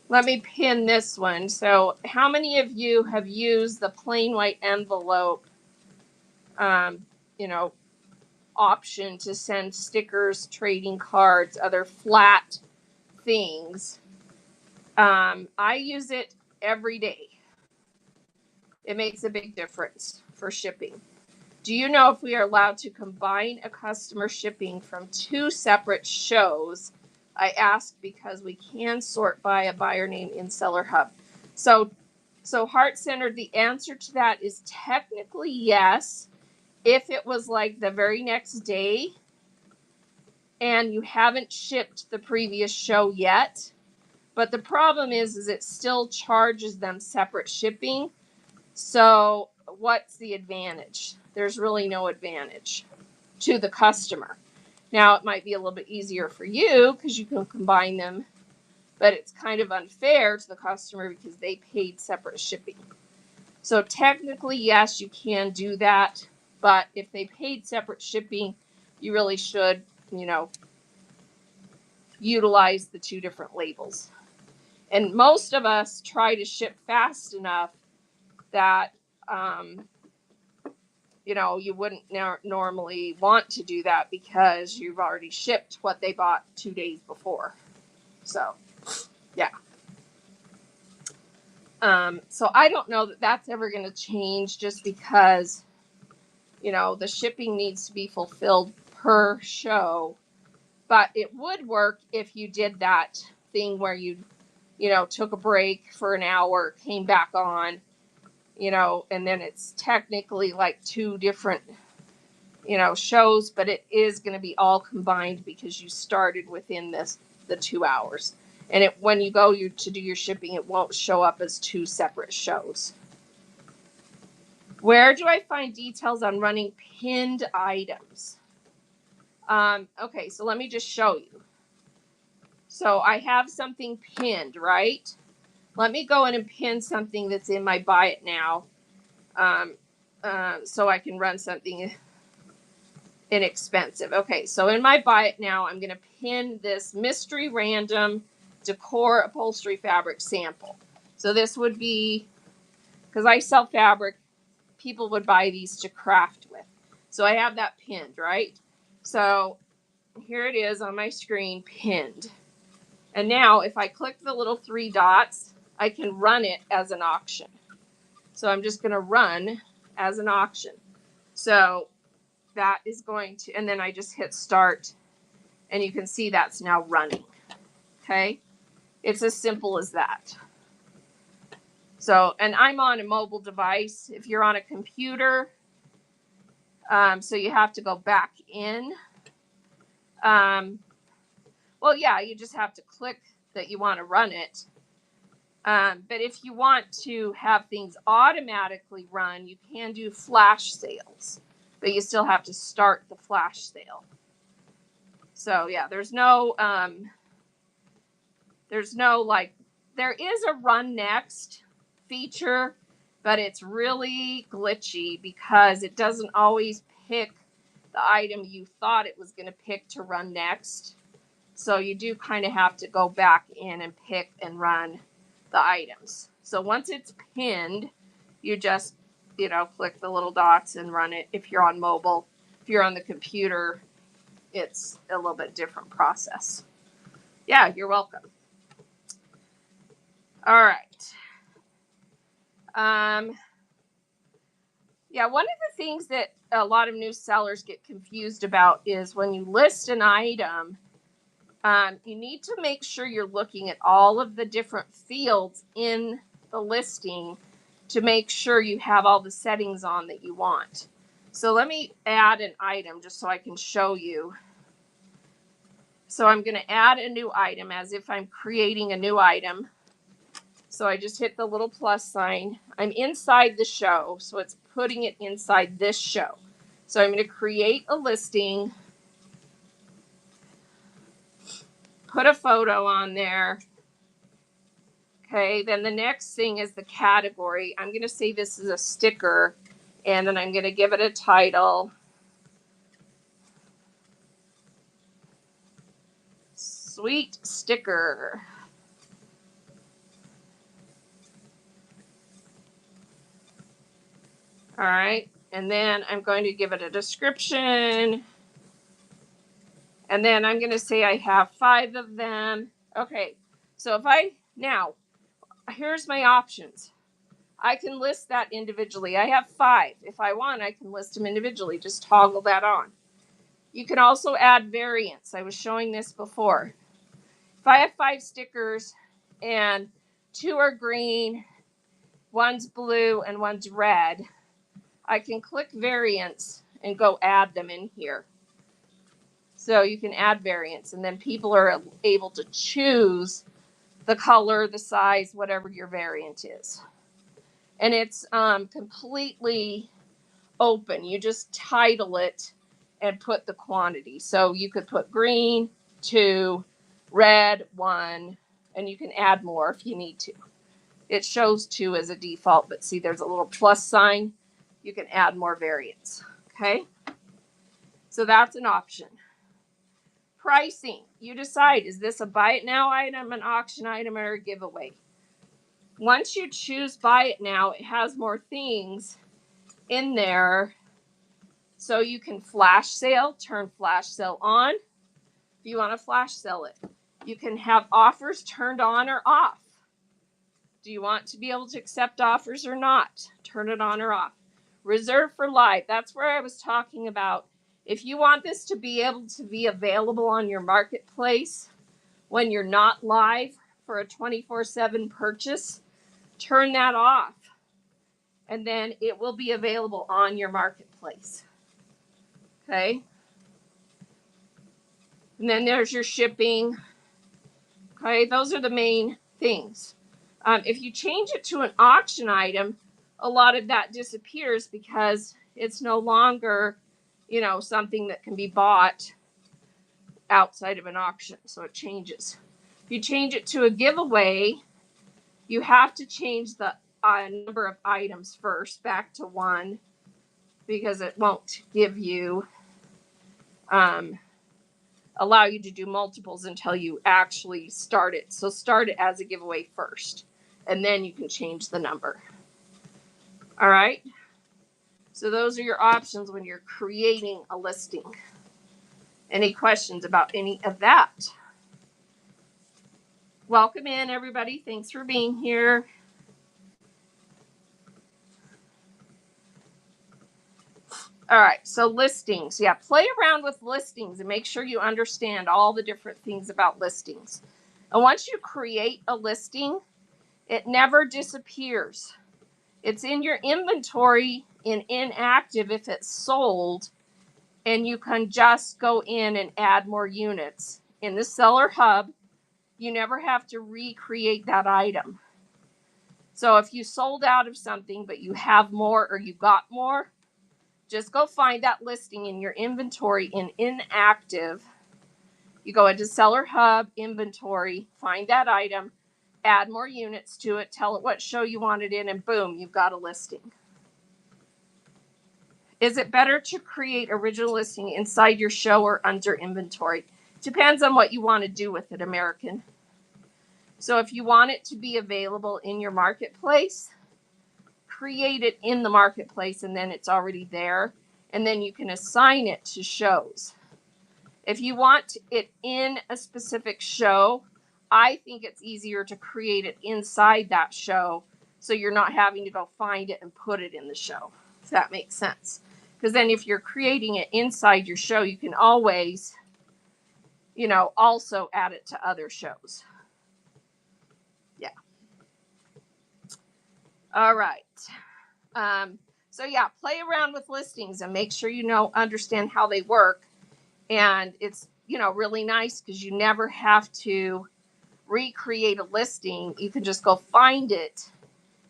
Let me pin this one. So how many of you have used the plain white envelope, option to send stickers, trading cards, other flat things? I use it every day. It makes a big difference for shipping. Do you know if we are allowed to combine a customer shipping from 2 separate shows? I ask because we can sort by a buyer name in Seller Hub. So Heart Centered, the answer to that is technically yes. If it was like the very next day and you haven't shipped the previous show yet, but the problem is it still charges them separate shipping. So what's the advantage? There's really no advantage to the customer. Now, it might be a little bit easier for you because you can combine them, but it's kind of unfair to the customer because they paid separate shipping. So technically, yes, you can do that, but if they paid separate shipping, you really should, utilize the 2 different labels. And most of us try to ship fast enough that you wouldn't normally want to do that because you've already shipped what they bought 2 days before. So, yeah. So I don't know that that's ever going to change just because, the shipping needs to be fulfilled per show. But it would work if you did that thing where you, took a break for an hour, came back on, and then it's technically like 2 different, shows, but it is going to be all combined because you started within the 2 hours. And when you go to do your shipping, it won't show up as 2 separate shows. Where do I find details on running pinned items? Okay, so let me just show you. So I have something pinned, right? Let me go in and pin something that's in my Buy It Now, so I can run something inexpensive. Okay, so in my Buy It Now, I'm going to pin this Mystery Random Decor Upholstery Fabric Sample. So this would be, because I sell fabric, people would buy these to craft with. So I have that pinned, right? So here it is on my screen, pinned. And now if I click the little 3 dots, I can run it as an auction. So I'm just going to run as an auction. So that is going to, and then I just hit start, and you can see that's now running. Okay. It's as simple as that. So, and I'm on a mobile device. If you're on a computer, so you have to go back in. Well, yeah, you just have to click that you want to run it. But if you want to have things automatically run, you can do flash sales. but you still have to start the flash sale. So yeah, there's no like, there is a run next feature, but it's really glitchy because it doesn't always pick the item you thought it was going to pick to run next. So you do kind of have to go back in and pick and run the items. So once it's pinned, you just, click the little dots and run it. If you're on mobile, if you're on the computer, it's a little bit different process. Yeah, you're welcome. All right. Yeah, one of the things that a lot of new sellers get confused about is when you list an item, you need to make sure you're looking at all of the different fields in the listing to make sure you have all the settings on that you want. So let me add an item just so I can show you. So I'm going to add a new item as if I'm creating a new item. So I just hit the little plus sign. I'm inside the show, so it's putting it inside this show. So I'm going to create a listing, put a photo on there. Okay, then the next thing is the category. I'm going to say this is a sticker, and then I'm going to give it a title. Sweet sticker. All right, and then I'm going to give it a description. And then I'm going to say I have 5 of them. Okay, so here's my options. I can list that individually. I have 5. If I want, I can list them individually. Just toggle that on. You can also add variants. I was showing this before. If I have 5 stickers and 2 are green, 1's blue, and 1's red, I can click variants and go add them in here. So you can add variants, and then people are able to choose the color, the size, whatever your variant is. And it's completely open. You just title it and put the quantity. So you could put green, 2, red, 1, and you can add more if you need to. It shows 2 as a default, but see there's a little plus sign. You can add more variants. Okay? So that's an option. Pricing. You decide, is this a buy it now item, an auction item, or a giveaway? Once you choose buy it now, it has more things in there. So you can flash sale, turn flash sale on if you want to flash sell it. You can have offers turned on or off. Do you want to be able to accept offers or not? Turn it on or off. Reserve for live. That's where I was talking about. If you want this to be able to be available on your marketplace when you're not live for a 24/7 purchase, turn that off. And then it will be available on your marketplace. Okay. And then there's your shipping. Okay. Those are the main things. If you change it to an auction item, a lot of that disappears because it's no longer, something that can be bought outside of an auction. So it changes. If you change it to a giveaway, you have to change the number of items first back to 1 because it won't give you, allow you to do multiples until you actually start it. So start it as a giveaway first, and then you can change the number. All right. So those are your options when you're creating a listing. Any questions about any of that? Welcome in, everybody. Thanks for being here. All right, so listings. Yeah, play around with listings and make sure you understand all the different things about listings. And once you create a listing, it never disappears. It's in your inventory in inactive if it's sold, and you can just go in and add more units. In the Seller Hub, you never have to recreate that item. So if you sold out of something, but you have more or you got more, Just go find that listing in your inventory in inactive. You go into Seller Hub, inventory, find that item, add more units to it, tell it what show you want it in, and boom, you've got a listing. Is it better to create original listing inside your show or under inventory? Depends on what you want to do with it, American. So if you want it to be available in your marketplace, create it in the marketplace and then it's already there. And then you can assign it to shows. If you want it in a specific show, I think it's easier to create it inside that show so you're not having to go find it and put it in the show, if that makes sense. Because then if you're creating it inside your show, you can always, also add it to other shows. Yeah. All right. So yeah, play around with listings and make sure understand how they work. And it's, really nice because you never have to recreate a listing. You can just go find it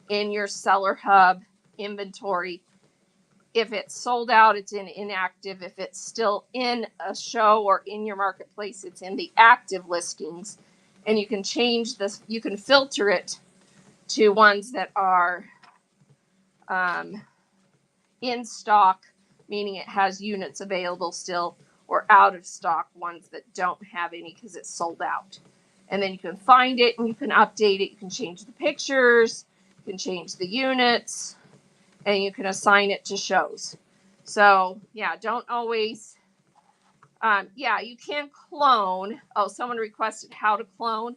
in your Seller Hub inventory. If it's sold out, it's in inactive. If it's still in a show or in your marketplace, it's in the active listings. And you can change this. You can filter it to ones that are in stock, meaning it has units available still, or out of stock, ones that don't have any because it's sold out. And then you can find it and you can update it. You can change the pictures, you can change the units, and you can assign it to shows. So yeah, don't always, you can clone. Oh, someone requested how to clone.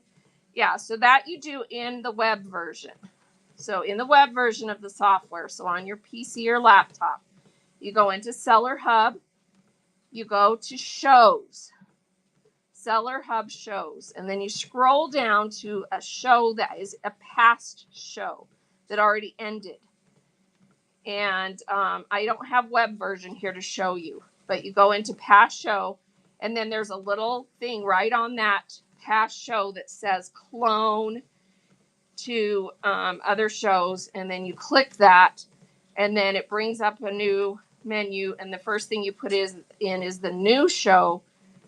Yeah, so that you do in the web version. So in the web version of the software, so on your PC or laptop, you go into Seller Hub, you go to shows, Seller Hub shows, and then you scroll down to a show that is a past show that already ended. And I don't have web version here to show you, but you go into past show, and then there's a little thing right on that past show that says clone to other shows, and then you click that, and then it brings up a new menu, and the first thing you put is the new show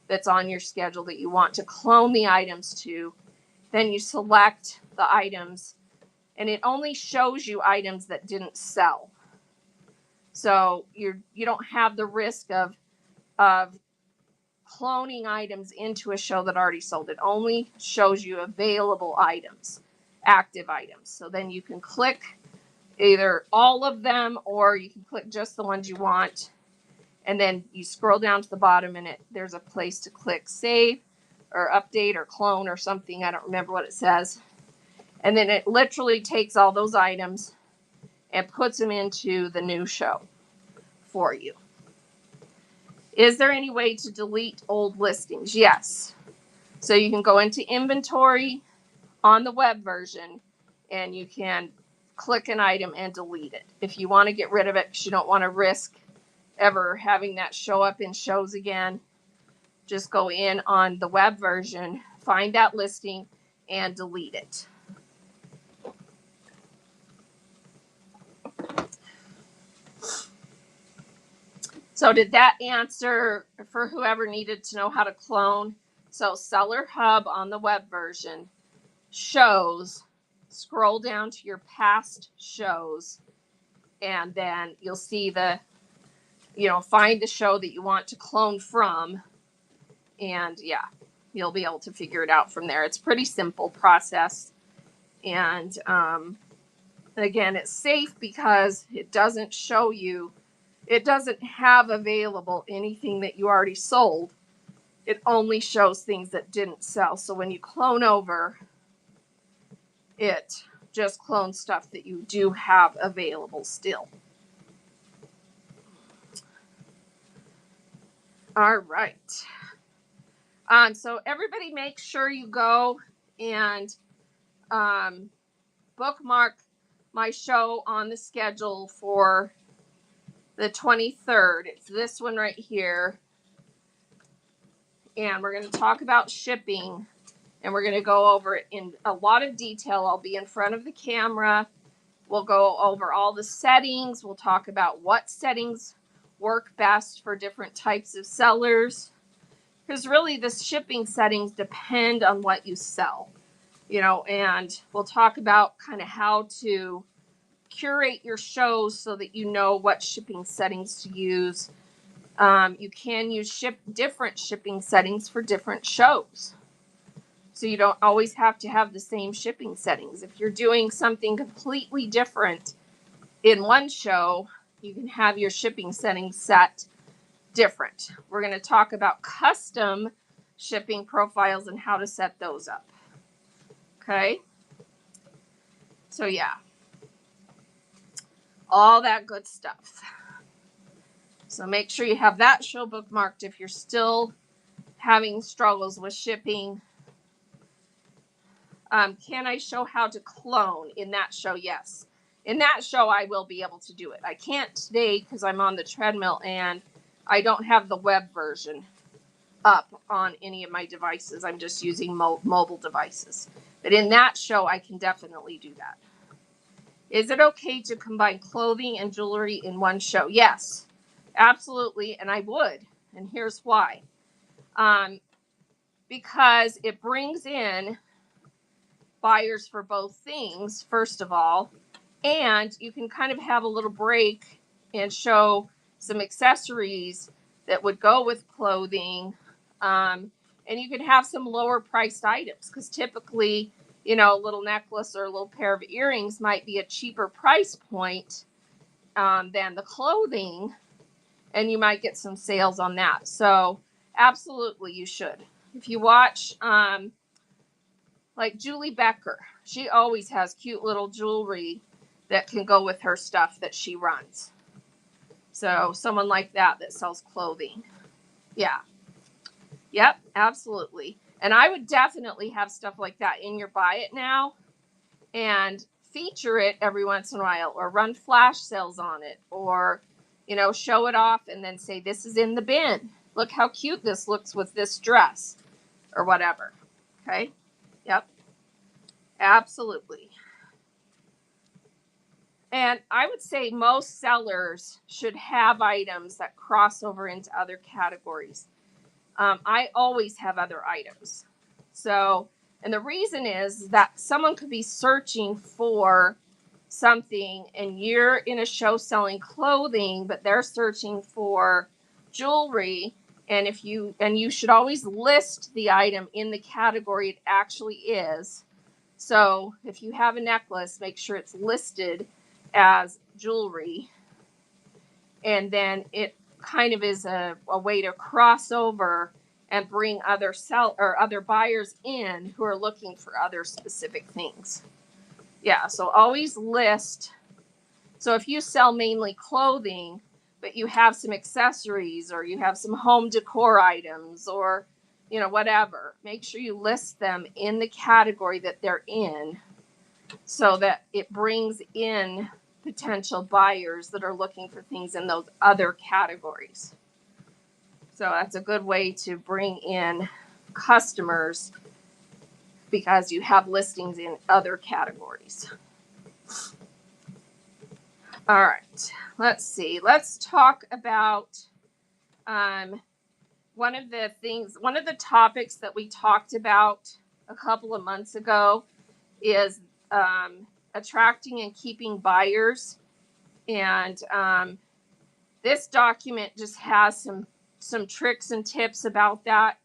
that's on your schedule that you want to clone the items to. Then you select the items, and it only shows you items that didn't sell. So you don't have the risk of cloning items into a show that already sold. It only shows you available items, active items. So then you can click either all of them or you can click just the ones you want. And then you scroll down to the bottom and there's a place to click save or update or clone or something. I don't remember what it says. And then it literally takes all those items and puts them into the new show for you. Is there any way to delete old listings? Yes. So you can go into inventory on the web version and you can click an item and delete it. If you want to get rid of it because you don't want to risk ever having that show up in shows again, just go in on the web version, find that listing, and delete it. So did that answer for whoever needed to know how to clone? So Seller Hub on the web version, shows, scroll down to your past shows, and then you'll see find the show that you want to clone from, and you'll be able to figure it out from there. It's a pretty simple process, and again, it's safe because it doesn't show you, it doesn't have available anything that you already sold. It only shows things that didn't sell. So when you clone over, it just clones stuff that you do have available still. All right. So everybody make sure you go and bookmark my show on the schedule for the 23rd. It's this one right here. And we're going to talk about shipping. And we're going to go over it in a lot of detail. I'll be in front of the camera. We'll go over all the settings. We'll talk about what settings work best for different types of sellers, because really the shipping settings depend on what you sell, and we'll talk about kind of how to curate your shows so that you know what shipping settings to use. You can use different shipping settings for different shows. So you don't always have to have the same shipping settings. If you're doing something completely different in one show, you can have your shipping settings set different. We're going to talk about custom shipping profiles and how to set those up. Okay? So yeah, all that good stuff. So make sure you have that show bookmarked if you're still having struggles with shipping. Can I show how to clone in that show? Yes. In that show, I will be able to do it. I can't today because I'm on the treadmill and I don't have the web version up on any of my devices. I'm just using mobile devices. But in that show, I can definitely do that. Is it okay to combine clothing and jewelry in one show? Yes, absolutely. And I would. And here's why. Because it brings in buyers for both things, first of all, and you can kind of have a little break and show some accessories that would go with clothing, and you can have some lower priced items, because typically, a little necklace or a little pair of earrings might be a cheaper price point than the clothing, and you might get some sales on that. So absolutely you should. If you watch like Julie Becker, she always has cute little jewelry that can go with her stuff that she runs. So someone like that sells clothing. Yeah. Yep, absolutely. And I would definitely have stuff like that in your Buy It Now and feature it every once in a while, or run flash sales on it, or, show it off and then say, this is in the bin. Look how cute this looks with this dress or whatever. Okay. Yep. Absolutely. And I would say most sellers should have items that cross over into other categories. I always have other items. So, and the reason is that someone could be searching for something and you're in a show selling clothing, but they're searching for jewelry. And you should always list the item in the category it actually is. So if you have a necklace, make sure it's listed as jewelry. And then it kind of is a way to cross over and bring other buyers in who are looking for other specific things. Yeah, so always list. So if you sell mainly clothing, but you have some accessories or you have some home decor items or whatever, make sure you list them in the category that they're in so that it brings in potential buyers that are looking for things in those other categories. So that's a good way to bring in customers because you have listings in other categories. All right, let's see. Let's talk about one of the topics that we talked about a couple of months ago is attracting and keeping buyers. And this document just has some tricks and tips about that.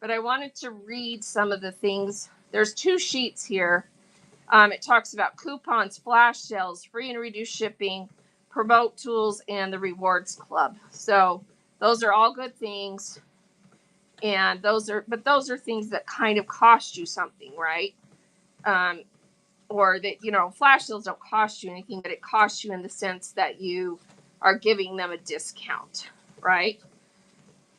But I wanted to read some of the things. There's 2 sheets here. It talks about coupons, flash sales, free and reduced shipping, promote tools, and the rewards club. So those are all good things. And those are things that kind of cost you something, right? Or that, flash sales don't cost you anything, but it costs you in the sense that you are giving them a discount, right?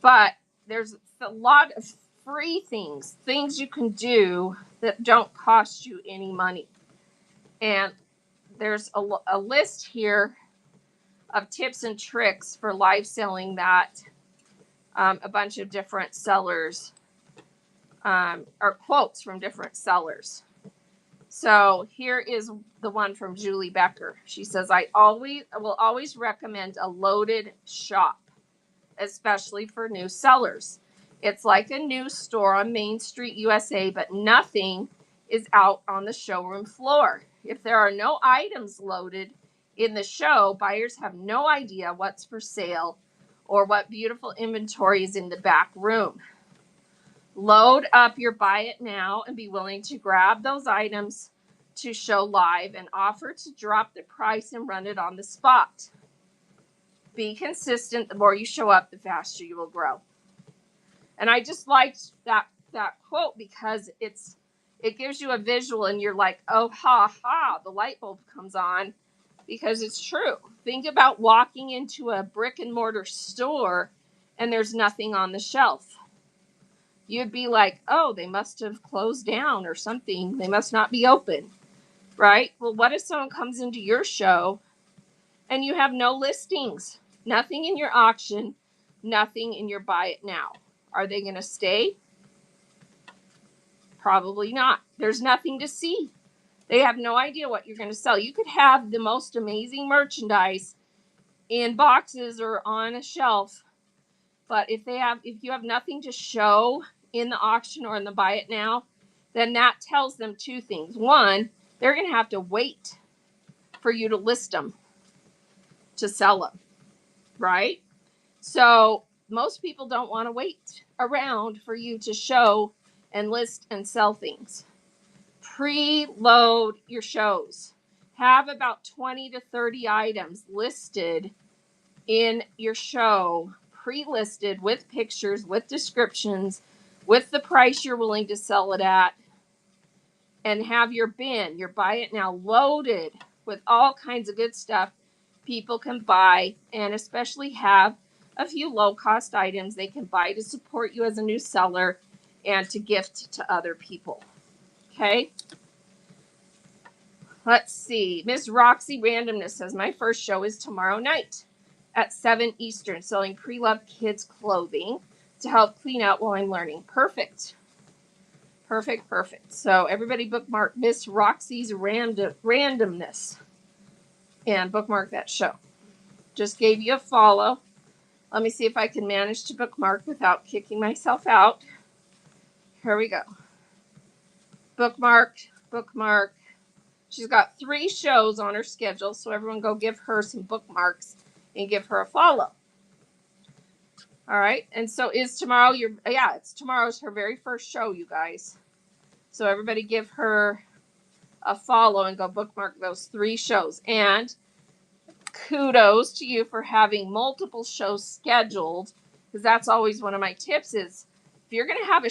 But there's a lot of free things you can do that don't cost you any money. And there's a list here of tips and tricks for live selling that a bunch of different sellers or quotes from different sellers. So here is the one from Julie Becker. She says, I will always recommend a loaded shop, especially for new sellers. It's like a new store on Main Street, USA, but nothing is out on the showroom floor. If there are no items loaded in the show, buyers have no idea what's for sale or what beautiful inventory is in the back room. Load up your buy it now and be willing to grab those items to show live and offer to drop the price and run it on the spot. Be consistent. The more you show up, the faster you will grow. And I just liked that quote because it gives you a visual and you're like, oh ha ha, the light bulb comes on, because it's true. Think about walking into a brick and mortar store and there's nothing on the shelf. You'd be like, oh, they must have closed down or something. They must not be open, right? Well, what if someone comes into your show and you have no listings, nothing in your auction, nothing in your buy it now? Are they going to stay? Probably not. There's nothing to see. They have no idea what you're going to sell. You could have the most amazing merchandise in boxes or on a shelf, but if you have nothing to show in the auction or in the buy it now, then that tells them two things. One, they're going to have to wait for you to list them to sell them, right? So most people don't want to wait around for you to show and list and sell things. Preload your shows. Have about 20 to 30 items listed in your show, pre-listed with pictures, with descriptions, with the price you're willing to sell it at, and have your bin, your buy it now, loaded with all kinds of good stuff people can buy, and especially have a few low-cost items they can buy to support you as a new seller and to gift to other people. Okay? Let's see. Miss Roxy Randomness says, my first show is tomorrow night at 7 Eastern, selling pre-loved kids clothing to help clean out while I'm learning. Perfect. Perfect, perfect. So everybody bookmark Miss Roxy's randomness and bookmark that show. Just gave you a follow. Let me see if I can manage to bookmark without kicking myself out. Here we go. Bookmarked, bookmark. She's got 3 shows on her schedule, so everyone go give her some bookmarks and give her a follow. All right. And so is tomorrow tomorrow's her very first show, you guys. So everybody give her a follow and go bookmark those 3 shows. And kudos to you for having multiple shows scheduled, because that's always one of my tips is if you're going to have a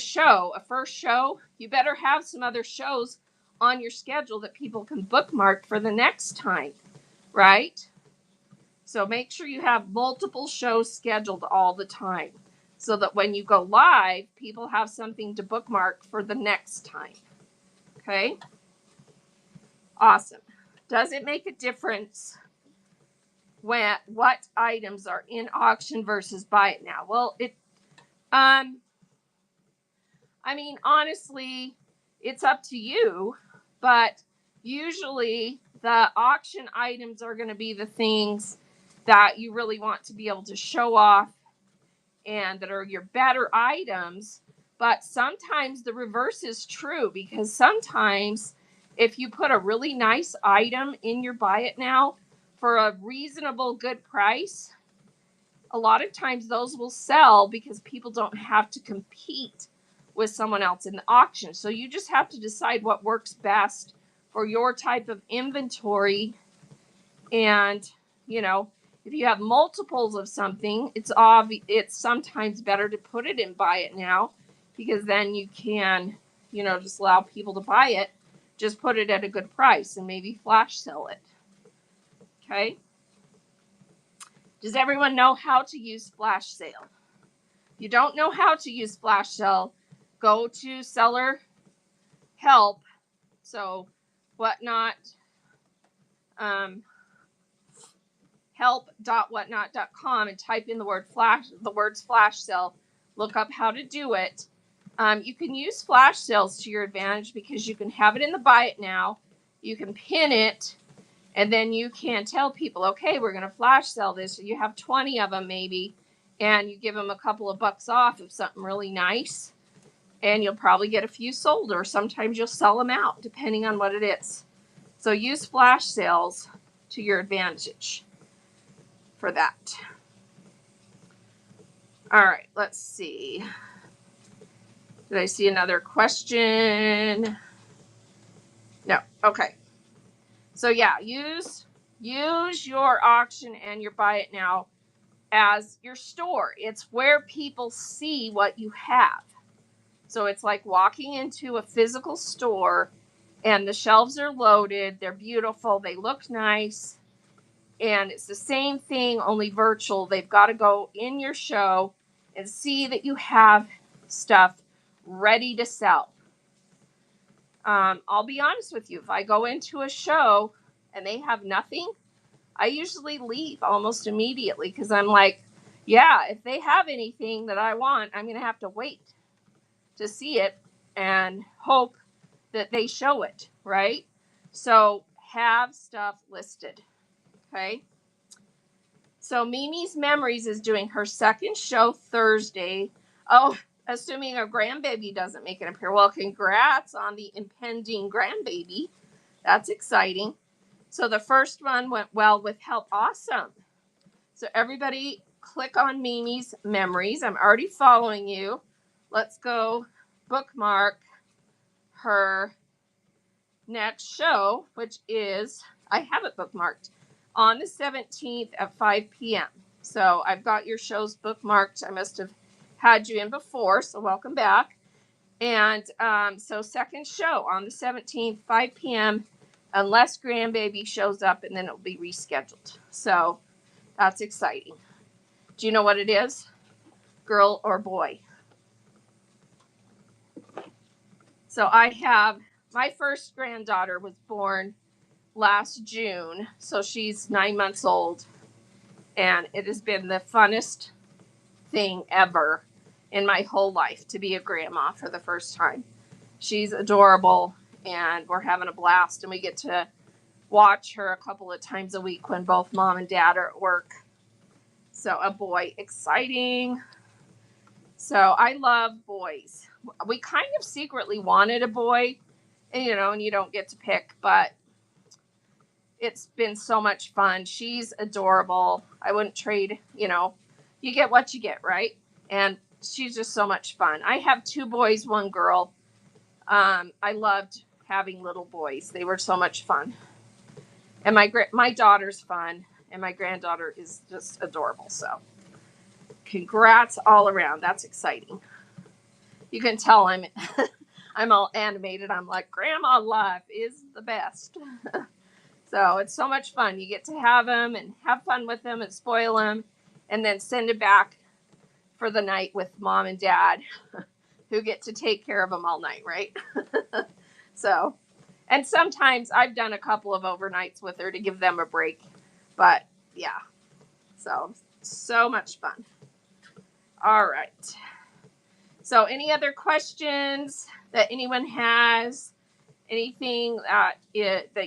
first show, you better have some other shows on your schedule that people can bookmark for the next time, right? So make sure you have multiple shows scheduled all the time so that when you go live, people have something to bookmark for the next time. Okay? Awesome. Does it make a difference what items are in auction versus buy it now? Well, honestly, it's up to you, but usually the auction items are going to be the things that you really want to be able to show off and that are your better items. But sometimes the reverse is true, because sometimes if you put a really nice item in your buy it now for a reasonable good price, a lot of times those will sell because people don't have to compete with someone else in the auction. So you just have to decide what works best for your type of inventory. And, if you have multiples of something, it's sometimes better to put it in buy it now, because then you can, just allow people to buy it. Just put it at a good price and maybe flash sell it. Okay. Does everyone know how to use flash sale? If you don't know how to use flash sale, go to seller help. So whatnot, help.whatnot.com and type in the words flash sale. Look up how to do it. You can use flash sales to your advantage because you can have it in the buy it now. You can pin it, and then you can tell people, okay, we're going to flash sell this. You have 20 of them maybe, and you give them a couple of bucks off of something really nice, and you'll probably get a few sold, or sometimes you'll sell them out depending on what it is. So use flash sales to your advantage for that. All right, let's see. Did I see another question? No. Okay. So yeah, use your auction and your buy it now as your store. It's where people see what you have. So it's like walking into a physical store and the shelves are loaded, they're beautiful, they look nice, and it's the same thing, only virtual. They've got to go in your show and see that you have stuff ready to sell. I'll be honest with you. If I go into a show and they have nothing, I usually leave almost immediately because I'm like, yeah, if they have anything that I want, I'm going to have to wait to see it and hope that they show it, right? So have stuff listed, okay? So Mimi's Memories is doing her second show Thursday. Oh, assuming a grandbaby doesn't make an appearance. Well, congrats on the impending grandbaby. That's exciting. So the first one went well with help. Awesome. So everybody click on Mimi's Memories. I'm already following you. Let's go bookmark her next show, which is, I have it bookmarked, on the 17th at 5 p.m. So I've got your shows bookmarked. I must have had you in before, so welcome back. And so second show on the 17th, 5 p.m., unless grandbaby shows up, and then it'll be rescheduled. So that's exciting. Do you know what it is? Girl or boy? So I have, my first granddaughter was born last June, so she's 9 months old, and it has been the funnest thing ever in my whole life to be a grandma for the first time. She's adorable, and we're having a blast, and we get to watch her a couple of times a week when both mom and dad are at work. So a boy, exciting. So I love boys. We kind of secretly wanted a boy, and you don't get to pick, but it's been so much fun. She's adorable. I wouldn't trade, you get what you get, right? And she's just so much fun. I have 2 boys, 1 girl. I loved having little boys. They were so much fun. And my daughter's fun, and my granddaughter is just adorable. So congrats all around. That's exciting. You can tell I'm I'm all animated. I'm like, grandma life is the best. So it's so much fun. You get to have them and have fun with them and spoil them, and then send it back for the night with mom and dad, who get to take care of them all night, right? So, and sometimes I've done a couple of overnights with her to give them a break. But yeah, so much fun. All right. So any other questions that anyone has? Anything that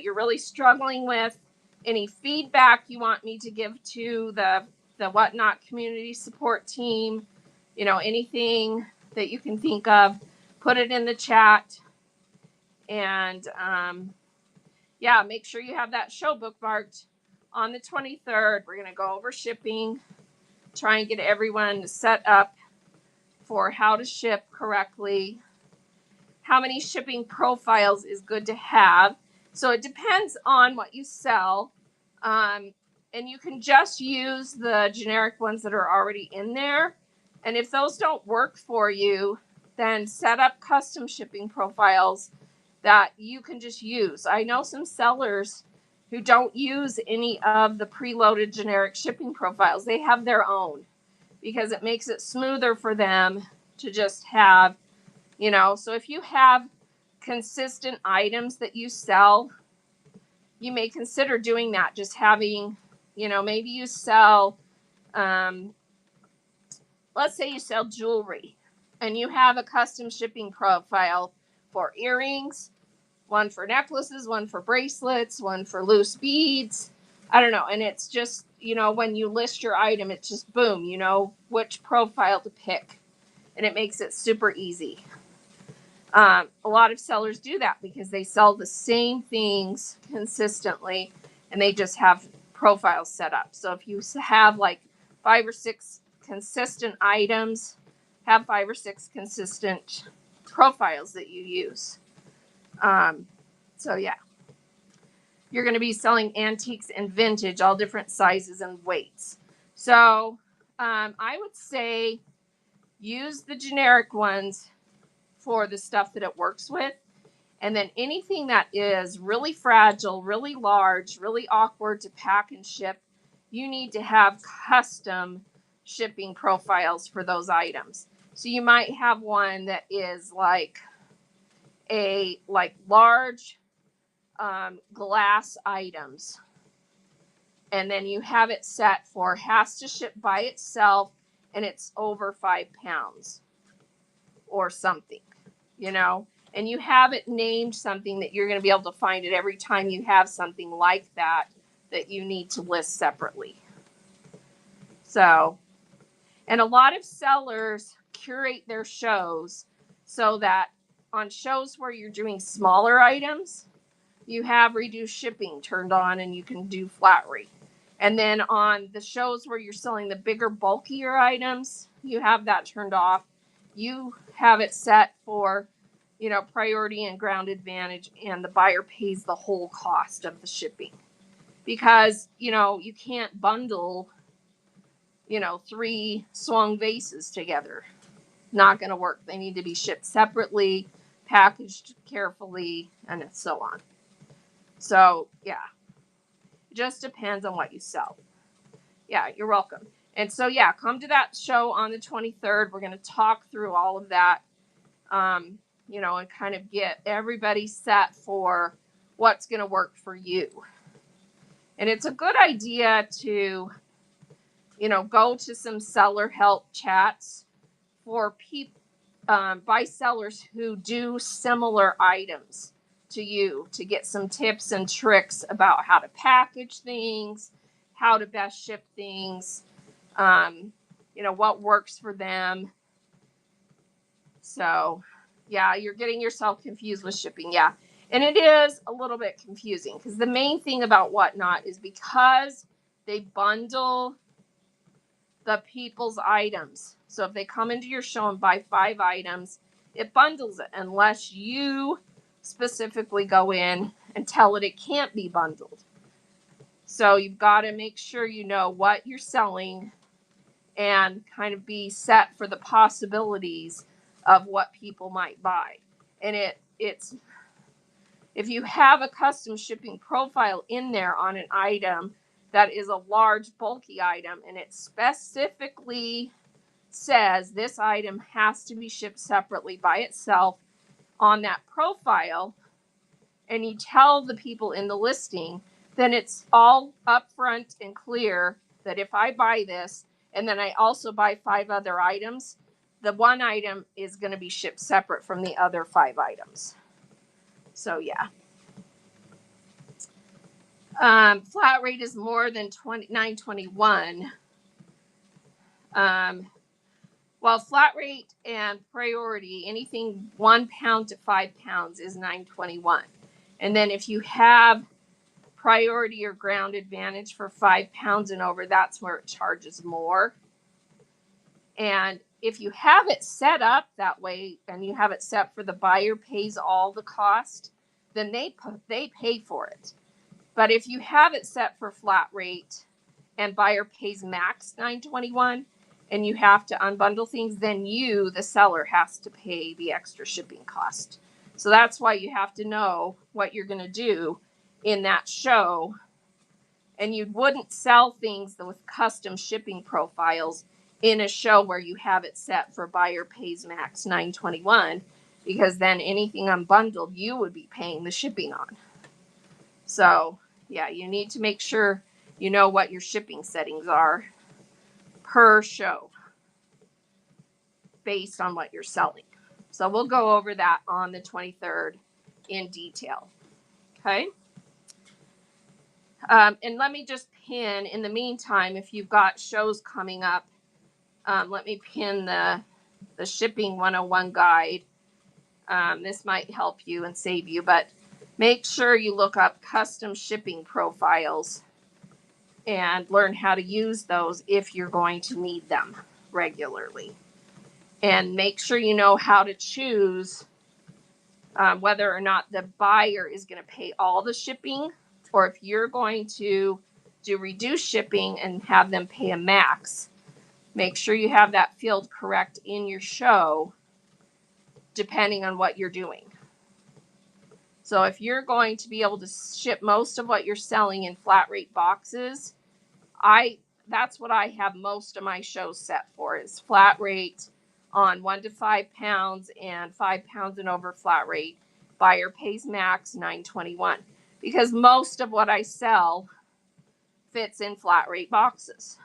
you're really struggling with? Any feedback you want me to give to the Whatnot community support team? Anything that you can think of, put it in the chat. And make sure you have that show bookmarked on the 23rd. We're going to go over shipping, try and get everyone set up for how to ship correctly. How many shipping profiles is good to have. So it depends on what you sell. And you can just use the generic ones that are already in there. And if those don't work for you, then set up custom shipping profiles that you can just use. I know some sellers who don't use any of the preloaded generic shipping profiles. They have their own because it makes it smoother for them to just have, so if you have consistent items that you sell, you may consider doing that. Just having, maybe you sell, let's say you sell jewelry, and you have a custom shipping profile for earrings, one for necklaces, one for bracelets, one for loose beads. I don't know. And it's just, when you list your item, it's just boom, which profile to pick. And it makes it super easy. A lot of sellers do that because they sell the same things consistently and they just have profiles set up. So if you have like 5 or 6 consistent items, have 5 or 6 consistent profiles that you use. So yeah, you're going to be selling antiques and vintage, all different sizes and weights. So I would say use the generic ones for the stuff that it works with. And then anything that is really fragile, really large, really awkward to pack and ship, you need to have custom shipping profiles for those items. So you might have one that is like a large glass items. And then you have it set for has to ship by itself and it's over 5 pounds or something, and you have it named something that you're going to be able to find it every time you have something like that you need to list separately. So, and a lot of sellers curate their shows so that on shows where you're doing smaller items, you have reduced shipping turned on and you can do flat rate. And then on the shows where you're selling the bigger, bulkier items, you have that turned off. You have it set for, priority and ground advantage, and the buyer pays the whole cost of the shipping. Because, you can't bundle, 3 swung vases together. Not going to work. They need to be shipped separately, packaged carefully, and so on. So, yeah. It just depends on what you sell. Yeah, you're welcome. And so, yeah, come to that show on the 23rd. We're going to talk through all of that, and kind of get everybody set for what's going to work for you. And it's a good idea to, go to some seller help chats for people, by sellers who do similar items to you, to get some tips and tricks about how to package things, how to best ship things, what works for them. So, yeah, you're getting yourself confused with shipping. Yeah. And it is a little bit confusing because the main thing about Whatnot is because they bundle the people's items. So if they come into your show and buy 5 items, it bundles it unless you specifically go in and tell it can't be bundled. So you've got to make sure you know what you're selling and kind of be set for the possibilities of what people might buy. And it's if you have a custom shipping profile in there on an item that is a large, bulky item, and it specifically says this item has to be shipped separately by itself on that profile, and you tell the people in the listing, then it's all upfront and clear that if I buy this, and then I also buy 5 other items, the one item is going to be shipped separate from the other 5 items. So, yeah. Flat rate is more than $9.21. While flat rate and priority, anything 1 pound to 5 pounds is $9.21. And then if you have priority or ground advantage for 5 pounds and over, that's where it charges more. And if you have it set up that way and you have it set for the buyer pays all the cost, then they pay for it. But if you have it set for flat rate and buyer pays max $9.21 and you have to unbundle things, then you, the seller, has to pay the extra shipping cost. So that's why you have to know what you're going to do in that show. And you wouldn't sell things with custom shipping profiles in a show where you have it set for buyer pays max $9.21, because then anything unbundled you would be paying the shipping on. So, yeah, you need to make sure you know what your shipping settings are per show. based on what you're selling. So we'll go over that on the 23rd in detail. Okay. And let me just pin, in the meantime, if you've got shows coming up, let me pin the shipping 101 guide. This might help you and save you, but make sure you look up custom shipping profiles and learn how to use those if you're going to need them regularly. And make sure you know how to choose whether or not the buyer is going to pay all the shipping, or if you're going to do reduced shipping and have them pay a max. Make sure you have that field correct in your show, depending on what you're doing. So if you're going to be able to ship most of what you're selling in flat rate boxes, that's what I have most of my shows set for, is flat rate on 1 to 5 pounds and 5 pounds and over flat rate. Buyer pays max $9.21, because most of what I sell fits in flat rate boxes.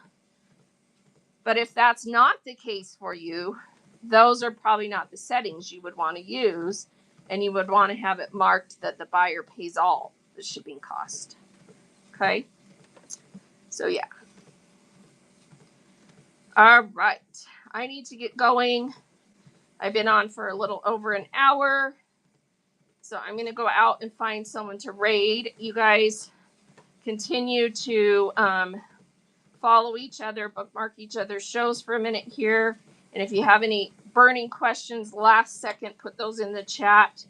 But if that's not the case for you, those are probably not the settings you would want to use, and you would want to have it marked that the buyer pays all the shipping cost. Okay? So yeah. All right. I need to get going. I've been on for a little over an hour. So I'm going to go out and find someone to raid. You guys continue to follow each other, bookmark each other's shows for a minute here. And if you have any burning questions last second, put those in the chat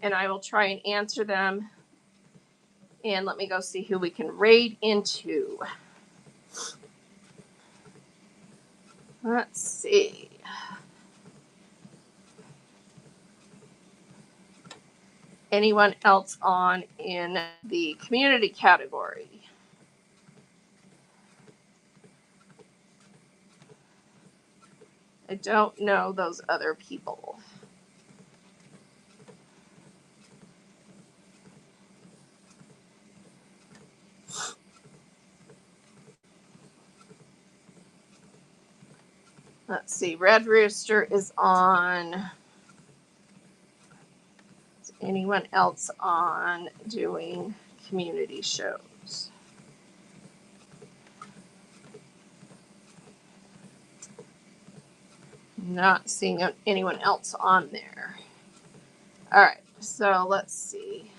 and I will try and answer them. And let me go see who we can raid into. Let's see. Anyone else on in the community category? I don't know those other people. Let's see. Red Rooster is on. Is anyone else on doing community shows? Not seeing anyone else on there. All right. So let's see.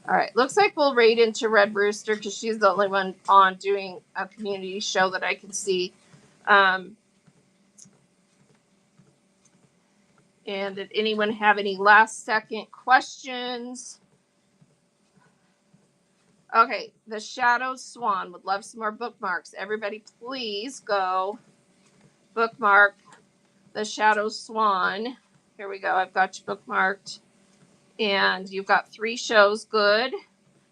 All right, looks like we'll raid into Red Rooster because she's the only one on doing a community show that I can see. And did anyone have any last second questions? Okay, the Shadow Swan would love some more bookmarks. Everybody, please go bookmark the Shadow Swan. Here we go. I've got you bookmarked. And you've got 3 shows. Good.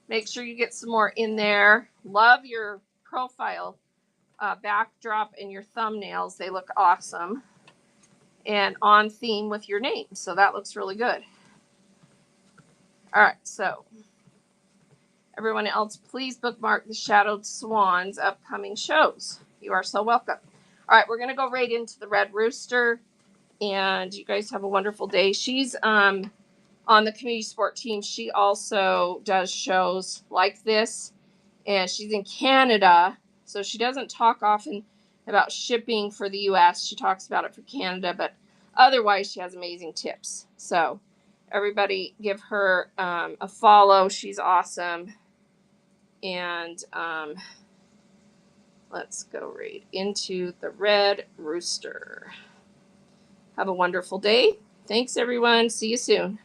Make sure you get some more in there. Love your profile backdrop and your thumbnails. They look awesome. And on theme with your name. So that looks really good. All right. So everyone else, please bookmark the Shadowed Swan's upcoming shows. You are so welcome. All right. We're going to go right into the Red Rooster. And you guys have a wonderful day. She's on the community sport team. She also does shows like this, and she's in Canada, so she doesn't talk often about shipping for the US. She talks about it for Canada, but otherwise she has amazing tips. So everybody give her a follow. She's awesome. And let's go right into the Red Rooster. Have a wonderful day. Thanks, everyone. See you soon.